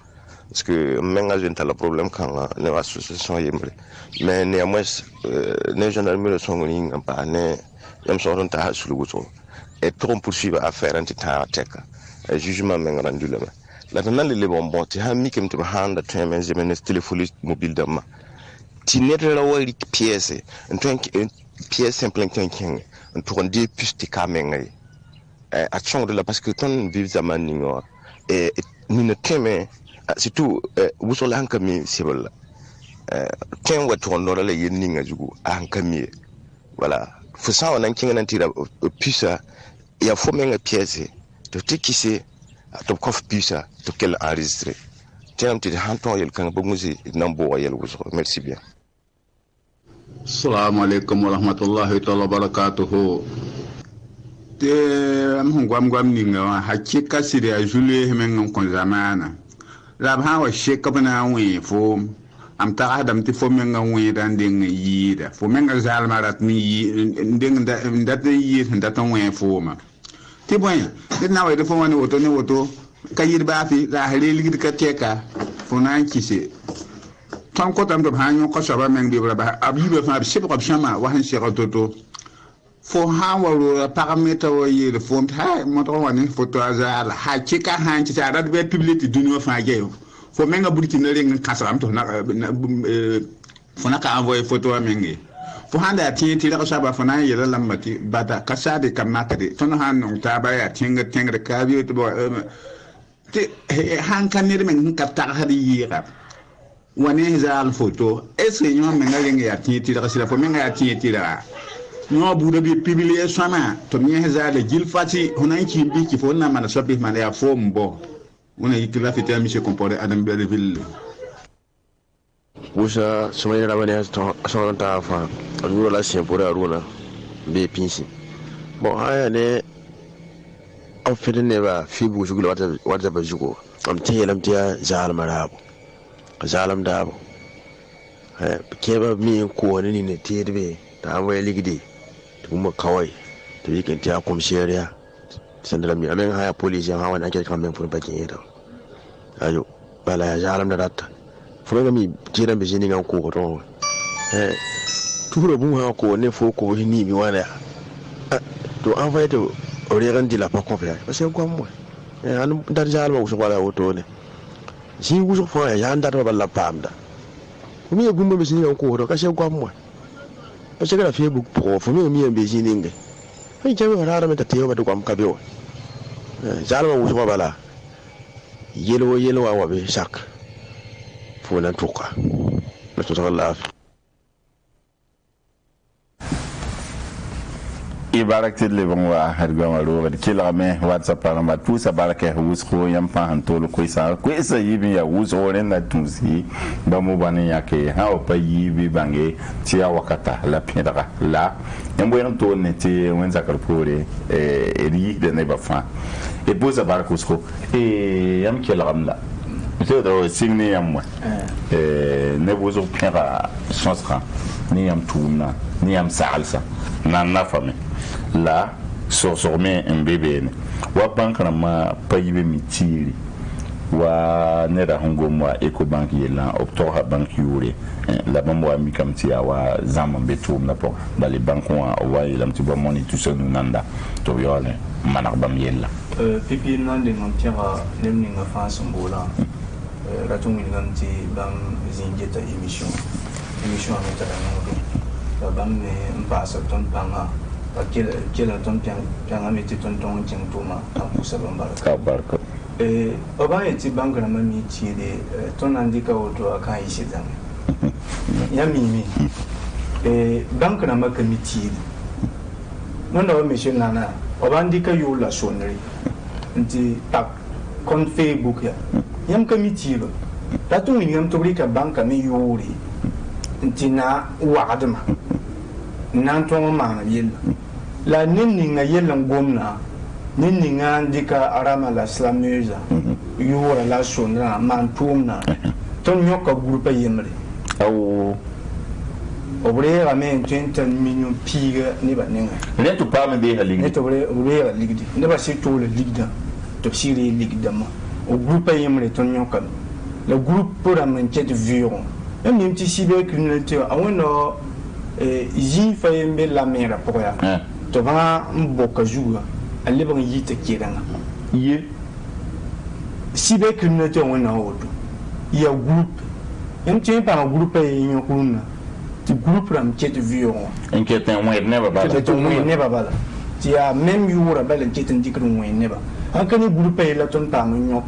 Parce que maintenant, j'ai un problème quand les associations yembre. Mais néanmoins, les gendarmes sont venus en pas, yam chose on t'a sur le bouton. Et trop poursuivre à faire un petit temps à tech. Et jugement maintenant rendu là. La tenante les bonbons, tu as mis comme tu as hand à toi, mais j'ai mené téléphone mobile de ma. Tu n'es pas là où il pièce, une pièce simple qu'un un tour de plus de caméras. À change de la parce que ton vive zaman et nous ne t'aimons surtout vous sur l'encamé c'est voilà. Tiens ou tourne dans la yéning du coup encamé. Voilà. Faut ça on a qu'un antira plus ça il y a faut même une pièce de tout qui c'est to kof pisa to quel enregistré tiens tu hanton yel kan bo musi nambo yel wuso merci bien. Assalamu alaikum wa rahmatullahi wa barakatuh. Te am gwam ninga hakika siri a julie hemen kon zamana lab ha wa sheka bana wi fo am ta adam ti fo men wi dan ding yida fo men zalmarat mi ding ndat yi ndat wi fo ma ti boya dit na way de fo woni woto kayir ba fi la halil gid ka teka fo nan kisi tan ko tam do hanyo ko saba men bi ba abibe fa bi sibra shama wa han shira toto fo ha waro parameter wo yele fo ha mo to woni photo azal ha chika han ci ta be public dunyo fa geyo fo men ga burki na ring kasam to na fo na ka envoyer photo mengi fo handa ti la saba fo na yele lamati bata kasade kamakade ton han non taba ya tinga ka bi to te han kan ne men ka ta hadi yira wani zal photo est-ce que ñoo men nga ya ti la sila fo men ga ti la ñoo bu de bi publier sama to mi zal gil fati honan ki bi ki fo na mana sobi man ya fo mbo on est la fête monsieur comporé Adam Belleville. Usa sumay rabane son ta fa alu la sien pour aruna be pinsi bon aya ne en fait ne ba fi bu jugul wata ba jugo am teyelam tiya zal marabo zalam dabo keba mi ko ne ne tedbe ta wai ligidi kuma kawai to yake tiya komisariya sandra mi amen haya police ha wani ake kan men fur bakin yeda ayo bala ya zalam da datta furo mi tira be jini ngan ko to turo bu ha ko ne fo ko ni mi wana to en fait origan di la pas compris parce que quoi moi an dar zalam ko so wala woto ne si wuso fo ya ndar ba la pamda mi e gumba be jini ngan ko to ka se quoi moi parce que la fille beaucoup pro faut mieux mieux be jini ngai ai jabe rara meta teo ba to kwam kabio zalam wuso bala yelo wa be sak fo nan tuka na to Allah ibarakti le bon wa harga walo de kila me whatsapp para mat pusa baraka hus ko yam pa han tolo ko isa yibi ya hus ore na tunsi ba mo bani yake ha o pa yibi bange ti ya wakata la pindaga la yambo en to ne ti wenza karpore ri de ne ba fa e pusa baraka hus ko yam kila gamla to do signi yam wa ne bozo pinga sonsra ni yam tuna ni yam salsa na fami la sorsorme en bébé wa bankana ma payibe mitiri wa neda hongo mwa Ecobank yela oktoha bank yure la bambo ami kamti wa zaman betum na po bali banko wa yelam ti ba moni tout ça nanda to yole manak bam yella pipi nande ngam tiara nemni nga fa sombola ratu min ngam ti bam zinjeta émission ameta ngam bam ne mbasa ton panga quel ton pian ameti ton tuma ampusa bambara barka oba eti bangara mami tiede ton andika oto aka ishizan ya mimi bangara makamiti wanda wa monsieur nana obandika yo la sonnerie nti tak kon Facebook ya yam committee ba tatu ni yam to rika banka mi yori nti na waadma nan to ma na yel la ninni nga yel ngomna ninni nga ndika arama la slamuza yora la sonra man tumna ton nyoka groupe yemre aw obre ramen 20 million piga ne ba nenga ne to pa me de haling ne to obre ligdi ne ba se to le ligda to siri ligda ma o groupe yemre ton nyoka le groupe pour ramen ket viron et même si cybercriminalité a wono yi fayembe la mera pour ya to va mboka juga alle ba yita kiranga ye cybercriminalité wono odo ya groupe même si pas un groupe yonyokuna ti groupe ram ket viron enquête en ouais ne ba ba ne ba ba ti a même yura ba le ket ndikru ouais ne ba hankani groupe la ton pa nyok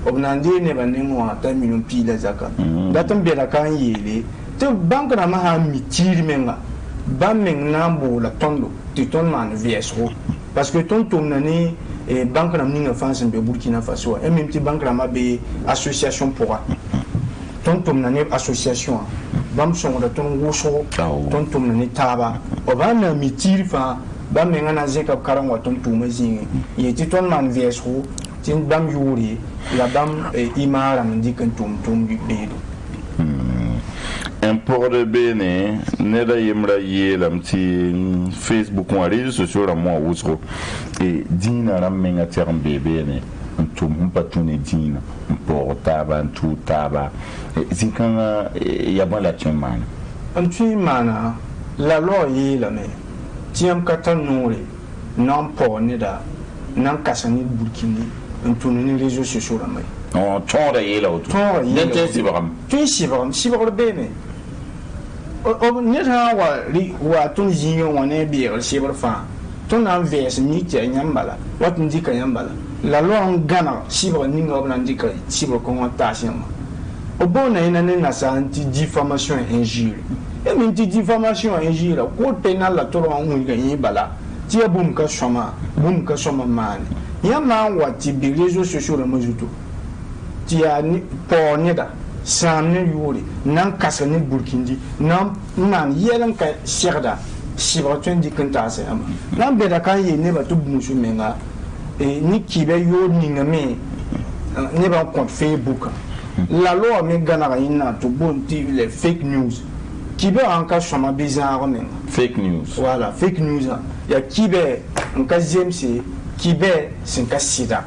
obnandi ne ba ne mo ata million pila zaka datam be la kan yele to bank na ma ha mitiri menga ba meng na bo la tondo ti ton man vso parce que ton na ni bank na ninga France be Burkina Faso et même ti bank na ma be association pour ton na ni association bam son da ton woso ton na ni taba obana mitiri fa ba menga na zeka karangwa ton ma zingi yeti ton man vso tin bam yuri la bam imara ndikan tum bedo import de bene ne da yemra yelam ti Facebook ou réseaux sociaux mo wusro e dina ram menga term bene tum patune dina portaba tu taba zinkanga ya bon la chemana antu mana la lo yela me tiam katanore non po ne da nan kasani burkini tunu ni réseaux sociaux la mai on tonda yela o nete sibram sibram bene o ne ha wa tun jinyo wane bi sibra fa ton nan vs ni te nyambala wat ndika nyambala la loi gana sibra ni ngob nan ndika sibra ko ta shema o bona ina ne na sa anti diffamation et injure et même diffamation et injure ko penal la to ron ngi yi bala ti abum ka shoma mani yama wati bi réseaux sociaux la majuto ti ya ni po ne da samne yuri nan kasani burkindi nan yelan ka sherda sibra twendi kanta se ama nan be da kan ye ne ba to musu menga ni kibe yo ni ngame ne ba compte Facebook la loi me gana ina to bonti les fake news kibe anka shoma bizarre menga fake news voilà fake news ya kibe nka zemse kibe sinka sida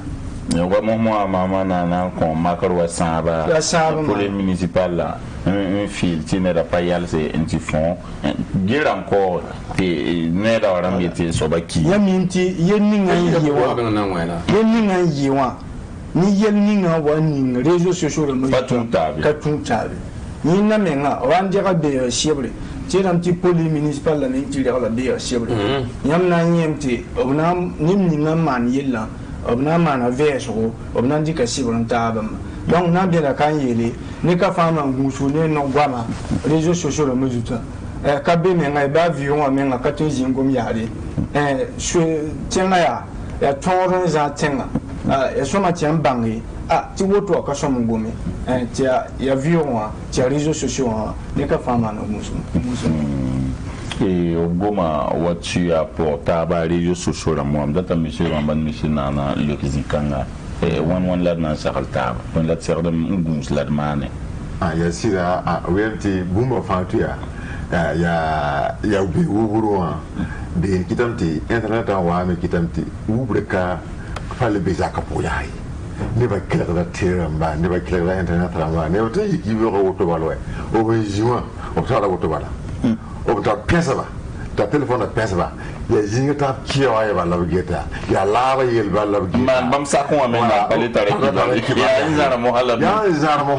wa mama na kon makar wa saba pour les municipales là un fil qui n'est pas yal c'est un petit fond dire encore et ne da wara meti so baki ya minti yenninga yiwa ni yenninga wa ni réseaux sociaux le mo ka tuntabe ni na menga wandira be shebre tiram ti poli municipal la ni ti la be shebre yam na nyemti obna nimninga man yella obna mana veso obna ndika sibron tabam donc na bien la kan yele ne ka fama ngusu ne no gwama réseaux sociaux le mezuta ka be menga ba vion menga ka to zingom yare tienga ya toron za tenga ya soma tiam bangi ti woto ka somo ngome ti ya vion ti réseaux sociaux ne ka fama no ngusu et au goma watu ya portaba réseaux sociaux la mo amdata monsieur ramban monsieur nana le kizikanga wan la na sakalta on la tserdam ngus la mane ya sira wenti bumba fatuya ya ubi wuro de kitamti internet wa me kitamti ubreka fale be zaka poyai ne ba kila da tiramba ne ba kila da internet ramba ne ba tayi ki bo ko to balwe o be juma o tara ko to bala o ta pesa ba ta telephone pesa ba ya jinga ta kiyo ay ba labgeta ya laba yel ba labgeta man bam sa ko men na bale tare ki ya inzara mo halal ya inzara mo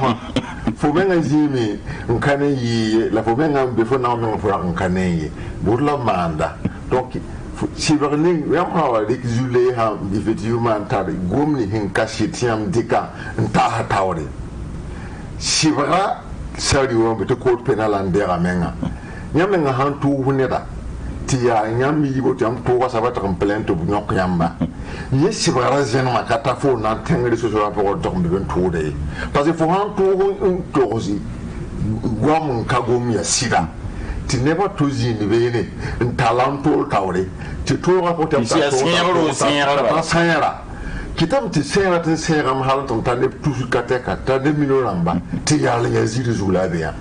fo benga jimi nkane yi la fo benga be fo na no fo nkane yi burla manda donc si berning ya ma dik zule ha effectivement ta gomni hin kashitiam dika nta ha tawre si bara sari wo be to court penal and dera menga nyamenga han tu huneda tia nyam yi bo tam to wasa ba tam plento bu nyok yamba yesi bara zen ma kata fo na tengri so so rapport to ben to de parce que faut han to aussi gwam kagom ya sida ti neba to zini bene talento tawre ti to rapport tam ta sayara kitam ti sayara tin sayara ma halan tan ne tout kateka ta de mino ramba ti yalla ya ziri zulabiya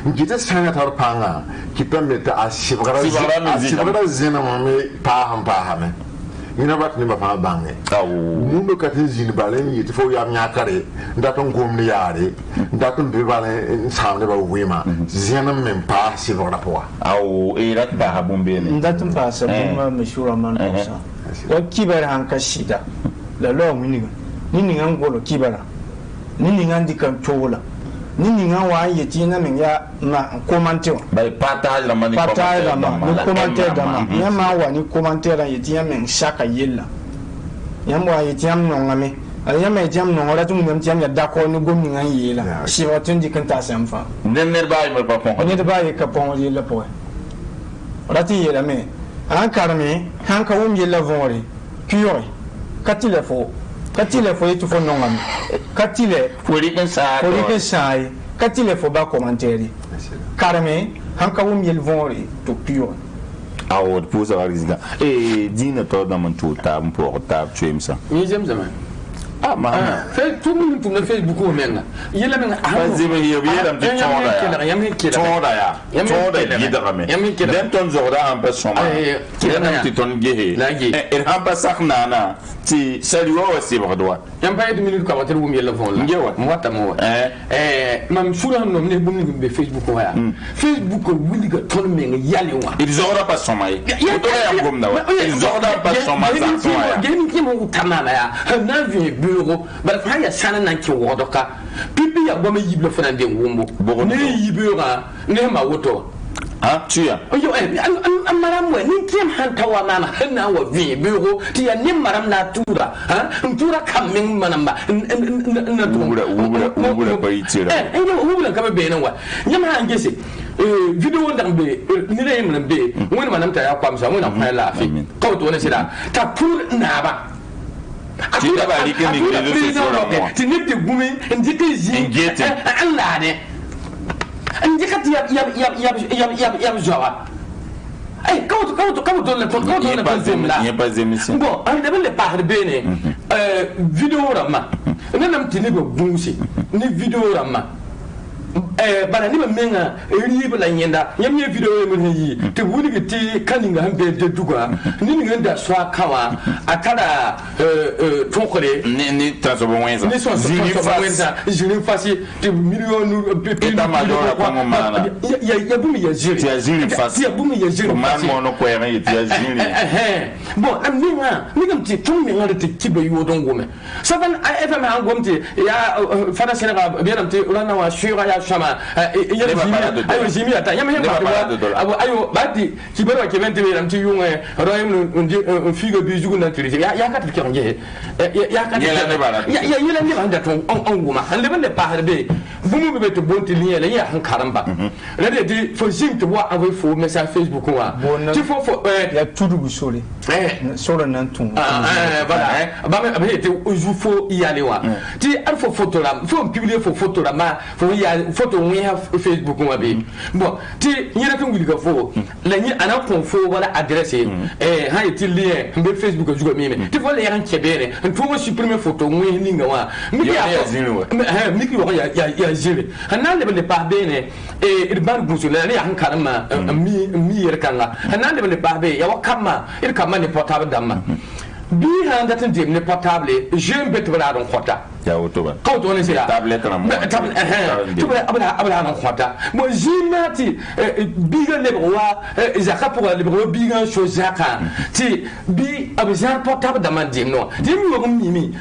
ngite sayara tar panga qui permet à Sibra Zena Pahame. You know what name of our bang. Mundo Catizin Balen, it for Yamyakare, that on Gumliari, that on Bivale sound about women, Zenam and Pa Sivrapoa. Oh, Erat Bahabumbi, that and pass a Mishura Mandosa. What Kibera and Kashida, the law meaning, Ninning Angolo Kibera, Ninning Andy Controller. Nini ngawa yetina menga na commentaire by partage la mani commentaire dama nyama wa ni commentaire yetina men shaka yella nyama yetiam no ngame ayama yetiam no ngora tum ngam tiam ya dako ni gomni ngan yela si watun di kanta samfa ner baay me papon ne baay ka pon yela po rati yela me an karme han ka wum yela vori kuyoi katile fo katile fo yetu fo nongam katile fori kan sai katile fo ba commentaire carme hanka wum yel vori to pure awo pour ça risque dina to da man to ta pour ta tuemsa ni zemzama ma fait tout le monde pour Facebook ko menga yela menga zima hiyo yela mti tonda ya yida me dem ton zora en personne yela mti ton gehe et en passak nana ti saluo wasi bradwa yam pa de minute ko water wum yela fon la ngewa mo wata mo mam sura no ne bum ni be Facebook ko ya Facebook ko wuli ga ton menga yale wa il zora pas son mai to ya gom na wa il zora pas son mai za ya gemi ki mo tamana ya na vi bureau ba fa ya sana nan ki wodoka pipi ya gome yible fana de wumbo ne yibera ne ma woto tu ya yo maram we ni kiem hantawa mama hana wa vi bureau ti ya ni maram na tura tura kamin manamba na ubura bai tira nyo ubura ka be nan wa nyama angese video ndambe ni le mun be woni manam ta ya kwamsa woni na fa la fi ko to ne sira ta pour na ba tu da ba likin ni de so ti ne te gumi ndike zi Allah ne ndikati ya jawa ay kawo le pas émission bon on devait le parler bene vidéo rama nanam tini be bunsi ni vidéo rama bana ni menga ri bala nyenda nyamye video mun yi te wuni giti kaninga hambe de duga ni ngenda swa kawa akada tokore ni tasobo wenza ni so wenza jini fasi te million eta majora como mana ya bumi ya jiri ya jiri fasi ya bumi ya jiri man mono ko ya jiri bon aminga ni ngamti tummi ngade te kibe yodon gome saban fm an gomti ya fada senega bianamti ulana wa shura ya shama ayo jimi ata yama abo ayo bati kibero kebente be ramti yunga royem un figo bi jugu na triti ya kat ki nge ya kat ya yela ni banda ton on guma han leben de paharbe bumu be to bonti liye la ya han karamba la de fo jim to wa avo fo message Facebook wa ti fo ya tudu busole solo nan tun voilà ba me be te oju fo yale wa ti alfo photo la fo publier fo photo la ma fo ya photo we have Facebook wa be bon ti nyira kan wuli ga fo la ni ana kon fo wala adresse ha ti lien be Facebook juga meme ti fo le yan kebere to mo supprimer photo we ni nga wa mi ya mi ki wa ya jire hanan le pa bene il bar busula le yan karama mi yer kanga hanan le pa be ya wa kama il kama ne portable damma bi han datin dim ne portable je mbet bala don khota ya otoba ko to ne sira tablette na mo to abla na khota mo jimati biga le roi zaka pour le roi biga chozaka ti bi abjan portable da man dim no dim yo mimi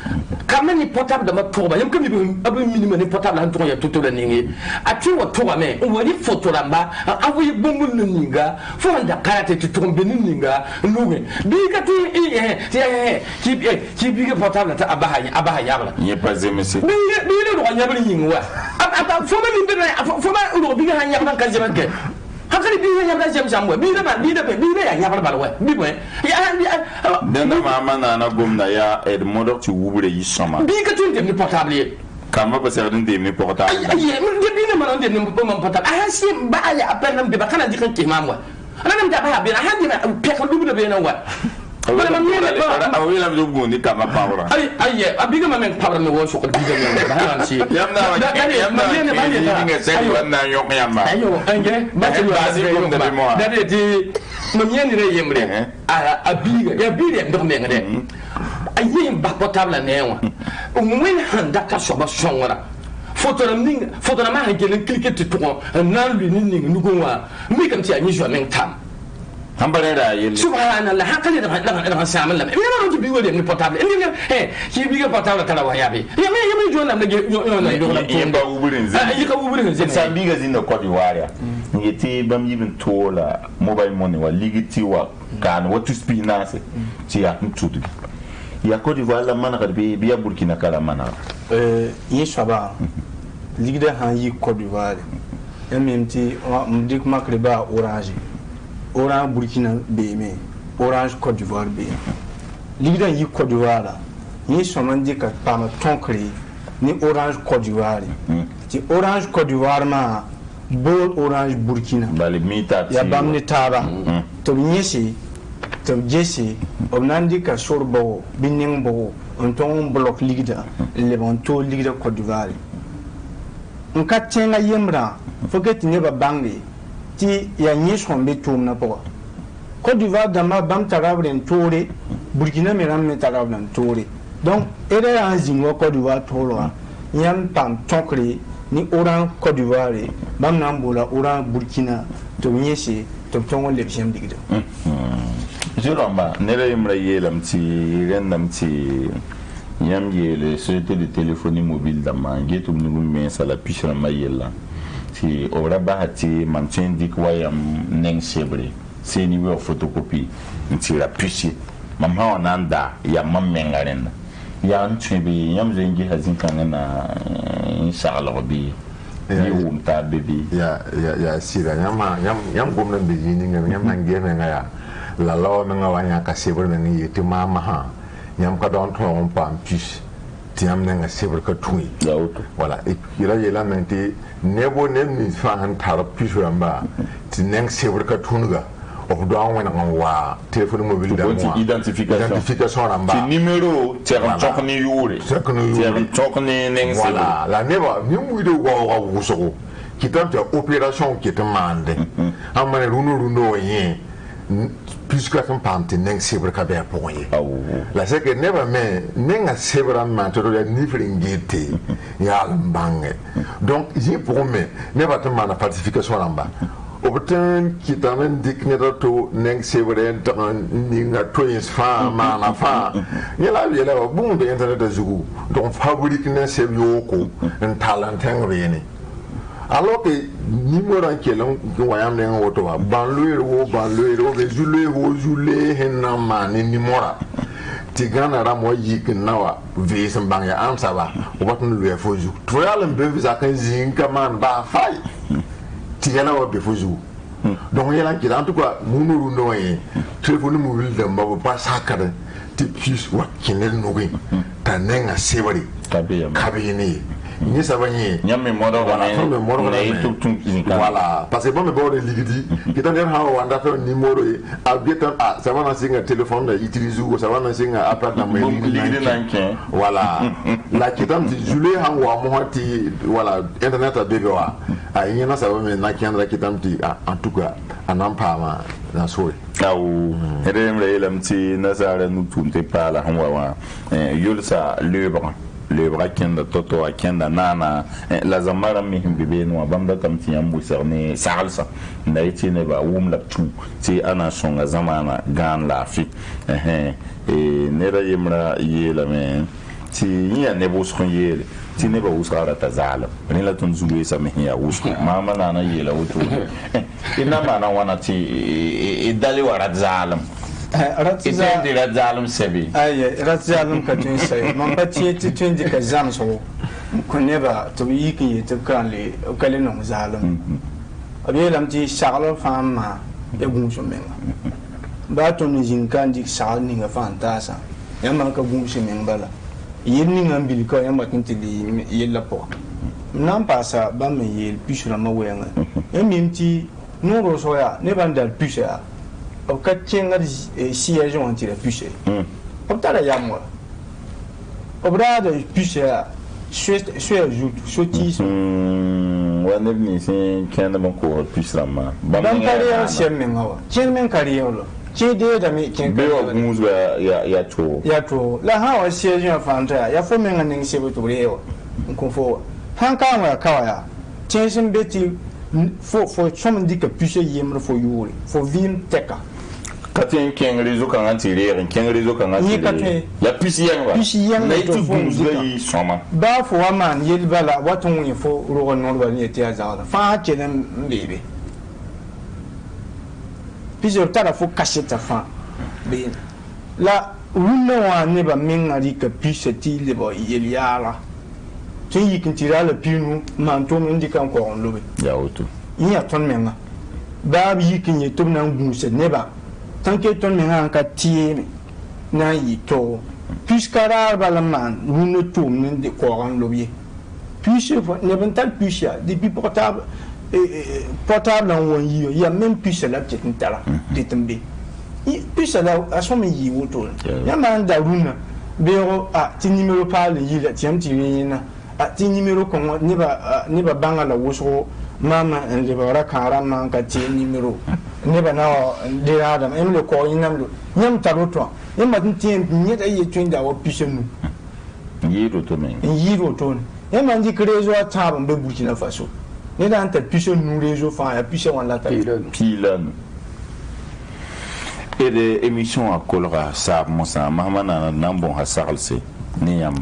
kamani portable da ma toba yam kami abu mini ne portable han to ya toto la ningi ati wa toba me woni photo lamba awu bombul ninga fo anda karate ti tombe ninga nuwe biga ti ki biga portable ta abaha yabla pas émission bi le do nyabli yingwa ata fo ma ni be fo ma do biga han yabla ka jema ke ha hakali bi ya ba jam jamwe bi ya nyabal balwe bi boy ya denda mama na gomna ya Edmondo ti wubre yi soma bi ka tun dem portable kama ba ser dem ni portable ay bi na man dem ni portable ah si ba ya appel bi ba kana dikan ke mamwa ana nam da ba bi na handi na pekal dubu da be na wa bala mam yene ba awila do gondi kama pawra ay abiga mamen pawra me wo so ko diga me ba han si yamna yene ba ni nga sai wannan yok yamma ayo anje ba ci ba si ko da de di mam yene re yemre abiga ya bi ndo me ngade ayi ba portable ne wa wen han da ka so ba sonwara foto na ma ngene cliquer ti to na lu ni nugo wa mi kam ti anyi jo men tam hambare da yele subhanallah hakali da samal lam mi ma bi wole ni portable ni ki bi ga portable kala wa yabe ya me jona na yo na do na yemba uburin yi ka uburin zin sa bi ga zin da Cote d'Ivoire ngeti bam yibin tola mobile money wa ligiti wa kan watu spinase ti ya tudu ya Cote d'Ivoire la mana garbi biya Burkina kala mana yi shaba ligida han yi Cote d'Ivoire MMT mdik makriba Orange Burkina BM Orange Côte d'Ivoire BM ligida yi Côte d'Ivoire la yi somandi ka pama tonkri ni Orange Côte d'Ivoire ti Orange Côte d'Ivoire ma bol Orange Burkina bali mita ya bamni taba to nyesi to jesi omnandi ka sorbo biningbo on ton bloc ligida le bon to ligida Côte d'Ivoire nka tenga yemra foket ne ba bangi ti ya nyishon be tumna po Côte d'Ivoire dama bam tarabren tore Burkina meram me tarabren tore donc ere anzingo Côte d'Ivoire tolwa yam pam tonkri ni Orange Côte d'Ivoire bam nambola Orange Burkina to nyesi to tongo le jem digdo Juramba nere imra yelam ti rendam ti yam yele société de téléphonie mobile dama getum nugum men sala pishra mayela ti ora bahati mamchen dik wayam neng sebre seni we photocopy ti la pichi mam ha onanda ya mam mengaren ya ntwebi yam zengi hazin kangana inshallah bi yum ta bebi ya sira yam gomna be yini ngam yam ngeme ngaya la lawa menga wanya ka sebre ngi yiti mama ha yam ka don to on pam piche tiam nga sebre ka tui voilà et ira yela mente nebo nem fa han tar piche ramba ti neng sebre ka tunga o do an wana wa téléphone mobile da mo identification ramba ti numéro chokni yure chokni neng sebre voilà la neba ni mu do go wuso ki tam ta opération qui te mande amane runo yen puisque comme pante neng sebre ka be poye la c'est que never me nenga sebre man to le nifringete ya mbange donc j'ai pour me never te mana falsification lamba obten qui t'amène diknera to neng sebre ninga toyes fa mana fa yela bon de internet de zugu donc fabrique neng sebre yoko un talent ngene alors que numéro qui est là wayam ne ngoto ba banlieue be jule henna mani numéro tigana ra mo yik nawa ve sam bang ya am saba o batun lu foju to ya len be visa kan zin kaman ba fay tigana wa be foju donc yela ki en tout cas munuru noye téléphone mobile de mabo pas sakare ti plus wa kinel nogi tanenga sebari kabini ni sabanye nyame modo wana tutum voilà parce que bon me bord ligidi qui t'en ha wanda fa numéro a bietan ça va singa téléphone da utilise ou ça va singa appel na me ligidi nanke voilà la qui t'en julé ha wa mo hati voilà internet a bebe wa a yina ça va me na kiandra qui t'en en tout cas anampa ma na soe au hedem relam ti nazara nu tumte pala hanwa yulsa le braquenda toto akenda nana la zamara mi himbibe no bamba kam ti yambu serne salsa na yiti ne ba wum la tu ti ana songa zamana gan la fi ne ra yemra yela me ti ya ne bo skon yele ti ne ba usara ta zala ni la tun zulu sa me ya usko mama nana yela wuto ina mana wana ti dali wara zalam Ratzalum sebi. Aye, Ratzalum katun say. Mampati twenty kazam so. Kuneba to yiki to kanli, Okalinum zalum. abi lam ti sagalo fama e gun so menga ba to ni jinkan dik sagal ni nga fantasa yamma ka gun so menga bala yinni ngambil ko yamma tintili yella po nan pasa ba me yel pisura ma wenga emimti nuro soya ne bandal pisha o ka chenga siège on tire pisha o tala yamwa o brada pisha suis ajoute sotis wane ni sin kenda mon ko pisra ma ba kariya siemme ngawa chenmen kariya lo chede da me ken be o muzu ya to la ha o siège on fanta ya fo menga ning sebe to reo ko fo han kan wa kawaya chensin beti fo chom dika pisha yemre fo yuri fo vim teka katin ken réseau kan antirer ken réseau kan antirer la pusiyen na itu bumzga yi soma ba fo waman yel bala waton yi fo rogon non wani ete azala fa chenen bebe pisor tara fo kasheta fa be la wunna wa ne ba mengari ka piseti le bo yeliala tin yi kintira la pinu manto mun dikan ko on lobe ya oto yi aton menga ba yi kinye tumna nguse ne ba tanke ton me han ka tie na yi to puisqu'ara balaman nous tourne de coran lobier puis ne vental puis depuis portable portable en won yi ya même puis la petite ntala de tombe puis là à son yi woto ya man da runa bero a ti numéro pas le yi la tiam ti na a ti numéro ko ne ba banga la woso mama en le bara kara man ka ti numéro ne ba na de adam em le ko inam lo nyam taroto em ma tin ni da ye twin da wo pishenu yiro to men yiro to em man di krezo a tabam be Burkina Faso ne da anta pishenu rezo fa ya pishe wan la ta pilan et de émission à kolra sa mosa mahamana nambon hasalse ni yam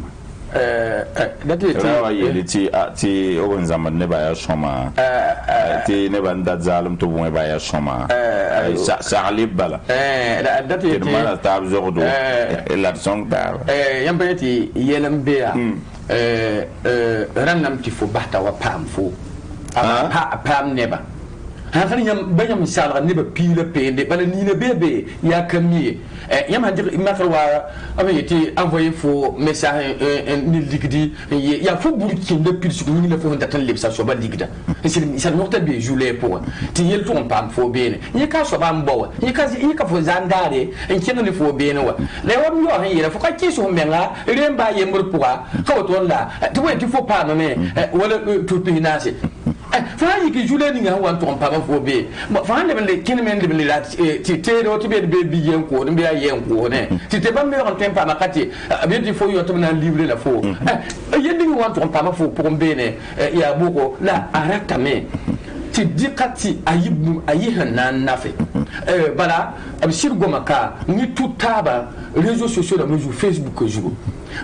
rawa yeliti ti ogon zaman ne ba ya shoma ti ne ban da zalim to bon ba ya shoma sa bala dati ti mala tab zordo la song da yambeti yelam bea ranam ti fo bahta wa pam fo pam neba han yam bayam sala ne ba pile pende bala ni ne bebe ya kamie yam hadir makarwa ameti envoyer fo message ni ligdi ya fo burkin de pile su ni le fo ndatan le sa so ba ligda c'est nokta be joulé pour ti yel ton pam fo bene ni ka so ba mbo ni ka fo zandare en keno le fo bene wa le wa mi yo han yele fo ka kiso menga remba yemur pour ka to la to we ti fo pa no me wala tout pinase fa yi ki joulé ni nga wan ton pam fo be fa le le kin men le la ti te do ti be bi yen ko be yen ko ne ti te ba me on tempa makati be ti fo yo to na livrer la fo yedi ni wan ton pam fo pour bene ya boko la arakame ti dikati ayi hanan nafe bala absir gomaka ni tutaba réseaux sociaux da meju Facebook jugo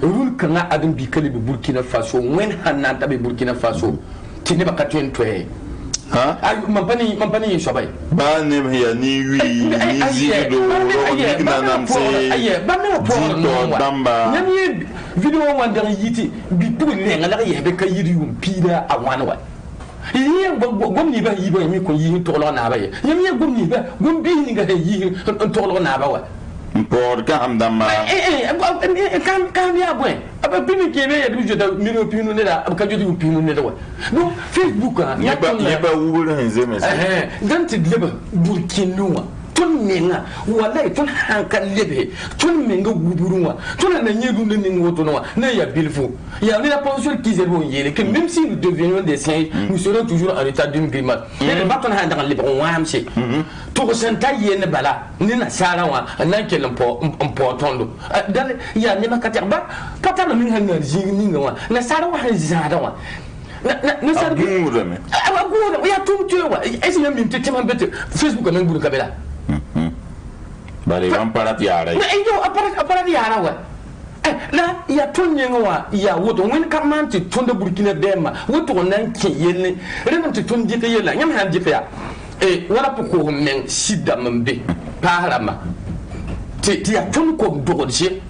rul kana adam bi kale bi Burkina Faso wen hanan tabe Burkina Faso ti ne bakati entwe ay mampani sobai ba ne ya ni wi ni zido ni na namse ba me po damba nyami video wan der yiti bi tu ne ngala yebe ka yiri yum pida awana wa yi gomni ba yi ba mi ko yi to lo na ba ye yami gomni ba gombi ni ga yi to lo na ba wa por kam dama kan ya bwen aba pinu kebe ya du jota mino pinu ne da aba ka jota pinu ne da wa no Facebook ya ba wubul hanze mes dan ti leba burkinwa tun menga wallahi tun hankan lebe tun menga wuburunwa tun na nyedu ne ngoto no na ya bilfu ya la pension qui est bon yele que même si nous devenons des saints nous serons toujours en état d'une grimace et ba ton handa lebe on wamse to senta yene bala ni na sara wa nan ke lampo tondo dal ya ni makati ba pata na min hanna jini ngwa na sara wa hanzada wa na sara gurame agura ya tumtuwa esi yam min tetima bete Facebook nan buru kabela bale wan parati ara na yo aparati ara wa la ya tonye ngwa ya woto wen kamanti tonda Burkina Dema woto nan ke yelle renan ti tondi ke yella nyam han difa wala poko men sida mambe parama ti ya ton ko dogodje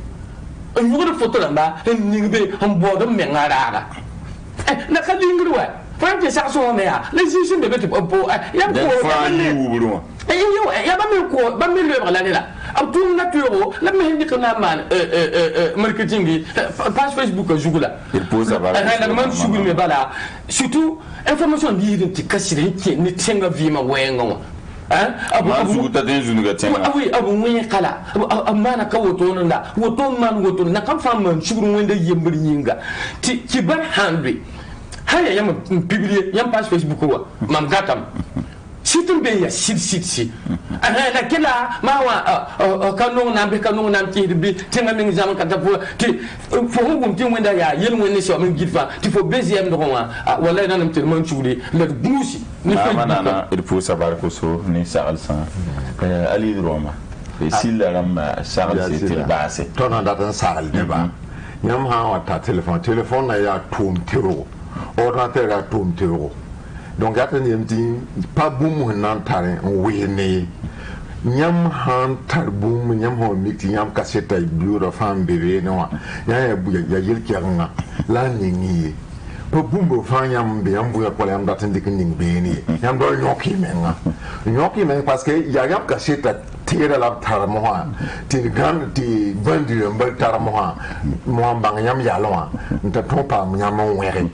en yugo photo lamba en ningbe en bodo men ngaraga na kadingru wa Frank sa so me ya les yeux de bête po ya ko ba me le la la am tout naturel la me hindi kana man marketing page Facebook jugula il pose à bala na man sugu me bala surtout information bi de kasire ki ni tenga vi ma wengo abu ta den junu ga tenga oui abu mwe kala amana ka woto nda woto man woto na kan fam man shuguru wenda yembri yinga ti bar handri haya yam publier yam page Facebook wa mam gatam situm be ya sit na kila ma wa kanong nam ti bi tenga min jam ka tapo ti fo hum ti wenda ya yel wenda so min gitfa ti fo bezem do wa wallahi nanam te man chudi le busi ni manana il faut savoir que so ni sal san ali roma e silaram sal c'est il basse ton datan sal ne ba nyam ha wa ta téléphone na ya tum tero ordinateur ya tum tero donc ya tani mti pa boum nan tare wene nyam han tar boum nyam ho miti nyam kaseta bureau fam bébé no ya yel kiranga la ningi pa boum bo fa nyam be am buya ko yam datin dik ning be ni nyam do nyoki men parce que ya yam kaseta tira la tar mo ha ti gan ti bandi mbal tar mo ha mo bang nyam ya lo ha nta to pa nyam mo were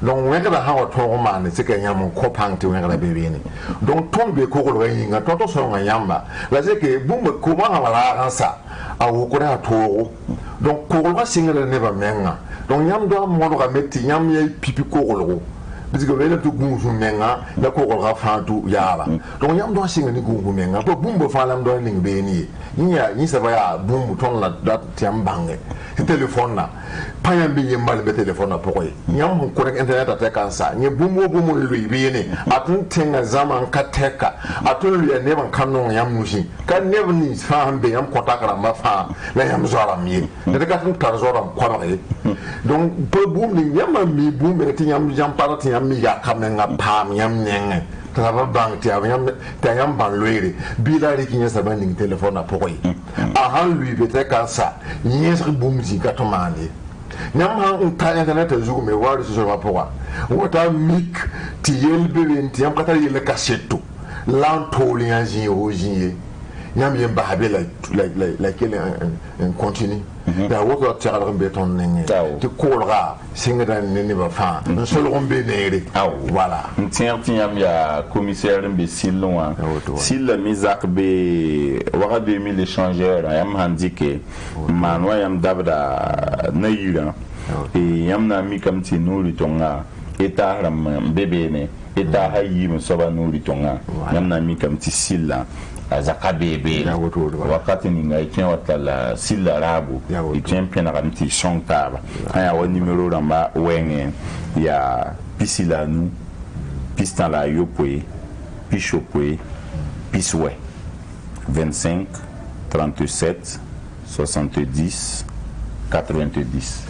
donc were da ha to ma ne se ke nyam ko pang ti were be ni donc ton be ko ko yin ga to so nga yamba la se ke bum ko ma ha la sa a wo ko da to donc ko ko singa ne ba menga donc nyam do mo do ga metti nyam ye pipi ko ko parce que vele tu gungu menga la ko ko ga fantu yaba donc yam do singa ni gungu menga to bumbo falam do ning be ni sa va ya bumbu ton la dat tiam bange téléphone na payam bi yemal be téléphone na pokoy yam ko rek internet ata kan sa ni bumbo lui be ni atun tenga zaman ka teka atun ya ne ban kanon yam mushi kan ne ni fa hambe yam kontakra ma fa la yam zora mi de ka tun tar zora ko ba donc pe bum ni yam mi bum be ti yam jam parati mi ya kamenga pam yam nenge tava bang ti yam ban loire bilari ki nyesa ban ning telephone na pokoy a han lui bete kansa nyesa bumzi katomande nyam han ta internet zugu me wari so ma powa wota mik ti yelbe ti yam kata yele kaseto lan toli anji ojiye nyam yem bahabe la kele en continue da woto tiara rembe ton nenge ti kolra singa ne ba fa so lo rembe nere voilà tiam ya commissaire mbe silon sil la mizak be wara 2000 échangeurs yam handike manwa yam dabda nayira e yam na mi kam ti nuri tonga eta ram bebe ne eta hayi mo soba nuri tonga yam na mi kam ti silla azaka bebe wakati ninga ikien watala sila rabu ikien pia na kamiti shontaba haya wa numero ramba wenge ya pisila nu pistan la yopwe pichopwe piswe 25 37 70 90.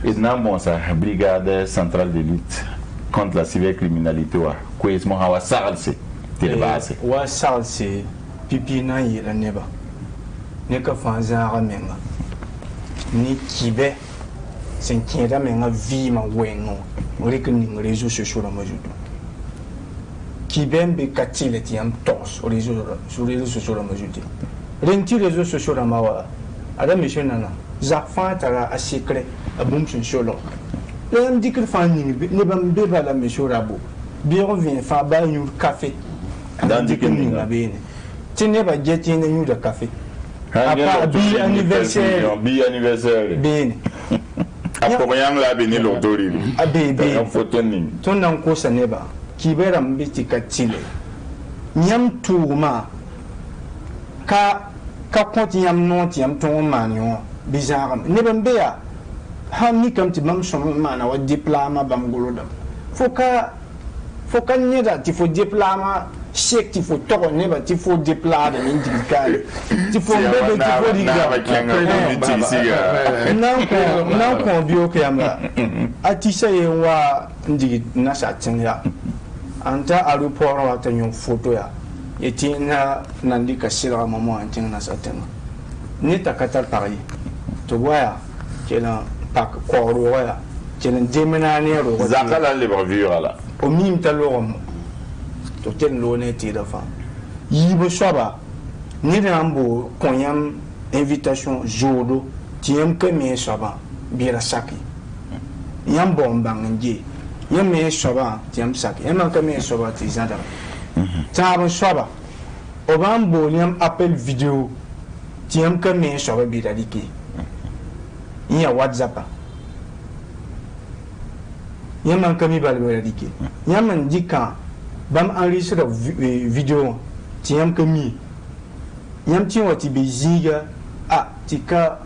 Et bon ça brigade centrale de lutte contre la cybercriminalité wa kwesmo hawa saralse telebase wa saralse pipi na yela neba ne ka fanza menga ni kibe sen kieda menga vi ma wengo ori que ni réseaux sociaux la majuto kibe be katile tiam tos ori sur réseaux sociaux la majuto renti réseaux sociaux la mawa ada mission nana zakfa tara a secret a bum sun solo le me dit que fan ni ne bam be ba la mission rabo bi revient fa ba ñu café dans dit que ni la bene tu n'es pas jeté ni de café à part bi anniversaire bene ako yang la bene lo dori a bebe photo ni ton nan ko sa neba ki bera mbiti katile nyam tourma ka konti yam non ti yam ton manion bizarre ne bambe ya ha ni kam ti mam som mana wa diplôme bam golodam faut ka nyeda ti faut diplôme chèque ti faut to ne ba ti faut diplôme ni indical ti faut bebe ti faut diga nan ko bio ke yamba atisa ye wa ndigi na sa tinya anta aéroport wa tanyo photo ya etina nandi kasira mama antin na sa tenga ni takatar Paris to waya kela pak ko roya Tien déménager ro. Zakala le bravure là. O mim talom. To ten lo ne ti da fa. Yi bo soba. Ni rambo konyam invitation jodo. Tiem ke me soba. Bira saki. Yam bom banganje. Yam me soba tiem saki. Yam ke me soba ti zada. Tabo soba. Obam bo yam appel vidéo. Tiem ke me soba bira diki. Iya WhatsApp. Yam ke mi balbera diki. Yam ndika bam enregistrer vidéo. Tiem ke mi. Yam ti wati be ziga tika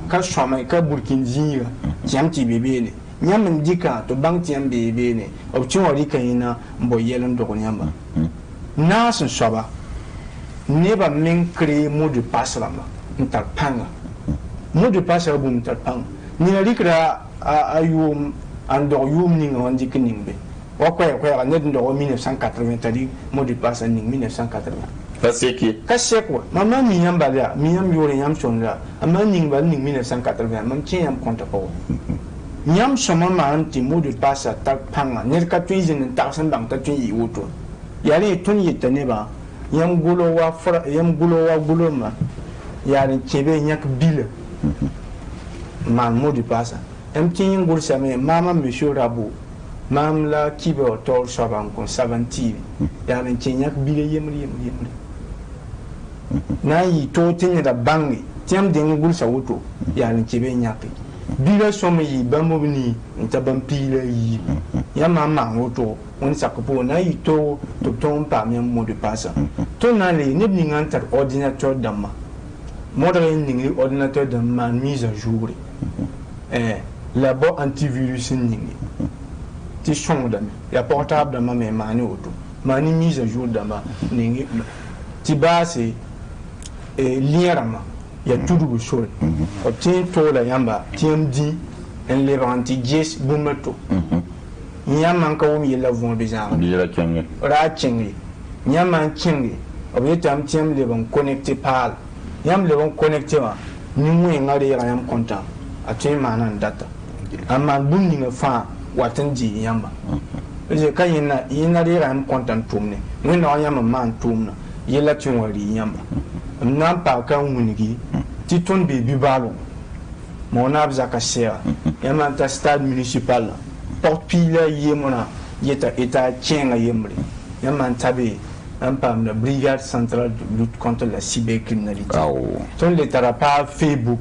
ka shoma ka burkin ziga. Tiem ti bebe ne. Yam ndika to bang tiem bebe ne. Ob ti wari kayina mbo yelan do nyamba. Na sun soba. Neba men créer mot de passe là ntar panga. Mot de passe là bum ntar panga. Ni na rikra ayum andor yum ni ngandi kiningbe. Wa kwa net ndo 1980 tadi mot de passe ni 1980. Parce que quoi maman mi yamba là mi yam yore yam chonda amma ning bal ning 1980 mam ti yam compte pas. Nyam soma ma anti mot de passe tar panga. Ner ka tuizin tar san bang ta tuyi woto. Yari tun yitane ba yam gulo wa gulo ma yani kebe nyak bil man mot de passe am tin ngul same mama monsieur Rabo mam la kibe autor saban kon 70 yani tin nyak bil yemri na yi to tin da bangi tiam de ngul sa woto yani kebe nyak bila somme yi bambo ni ntabam pile yi ya mama woto on s'occupe na yi to ton pa mi mot de passe to na le ne ni ngantar ordinateur dama modere ni ordinateur dama mise à jour labo antivirus ni ti sonda ya portable dama me mani woto mani mise à jour dama ni ti base lierama ya tudu shol o tin to la yamba TMD en levanti jes bumato nyama ka wumi la von bizarre bila kenge ra chingi nyama chingi o be tam tiem le bon connecté par yam le bon connecté wa ni mu ngari ya yam content a tin manan data amma bun ni fa watan ji yamba je kayina ina re yam content tumne mun na yam man tumna yela tin wari yamba nan pa kan wunigi ti ton be bibalo mon abza kasera yama ta stade municipal porte pile yemona yeta eta chenga yemri yama tabe pam la brigade centrale de lutte contre la cybercriminalité ton le tarapa Facebook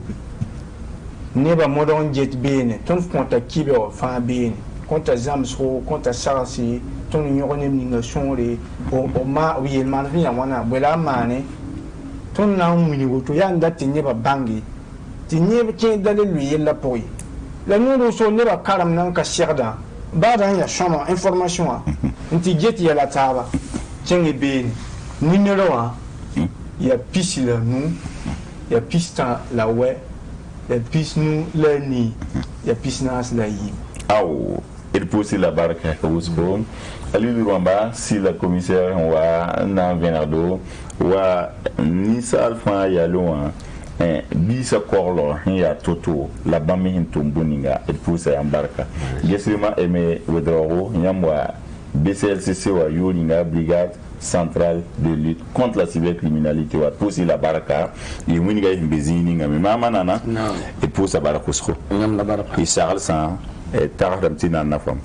neba modon jet bene ton konta kibe o fa bene konta zamso konta sarasi ton nyone ninga shonre o ma wi man fi wana bela mane ton na muni woto ya ndati neba bangi ti nyeba ke dale lui yella poyi la nuru so neba karam nan ka sirda bada ya chama information nti jet ya la taba cenge be numéro 1 ya pisi la nous ya pista la we ya pis nous la ni ya pisnas la yi aw il pousser la barque Ousbo Ali Rwamba si la commissaire wa na Venardo wa Nisa Alpha ya loin bisa korlo ya toto la bami hintumbuninga il pousser embarka gesima eme wedro nyamwa BCLCC wa yoninga brigade centrale de lutte contre la cybercriminalité wa pousser la baraka et winiga imbezini ngami mama nana et pousser barakasko ngam la baraka isal san taradam tinana fam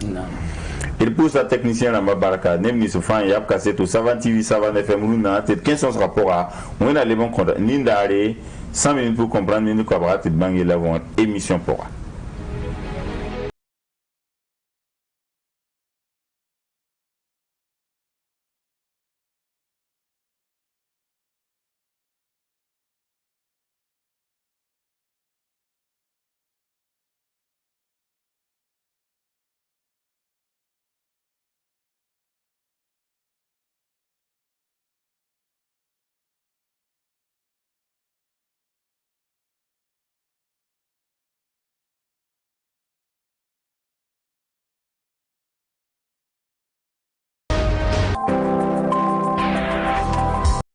il pousse la technicienne à Mabaraka, Nemni Soufan, Yap Kasseto, Savan TV, Savan FM, Luna, peut-être 15 rapport à, on a les bons comptes, Nindare, 100 minutes pour comprendre, Nindare, Kabrat, et Bangé, l'avant, émission pour.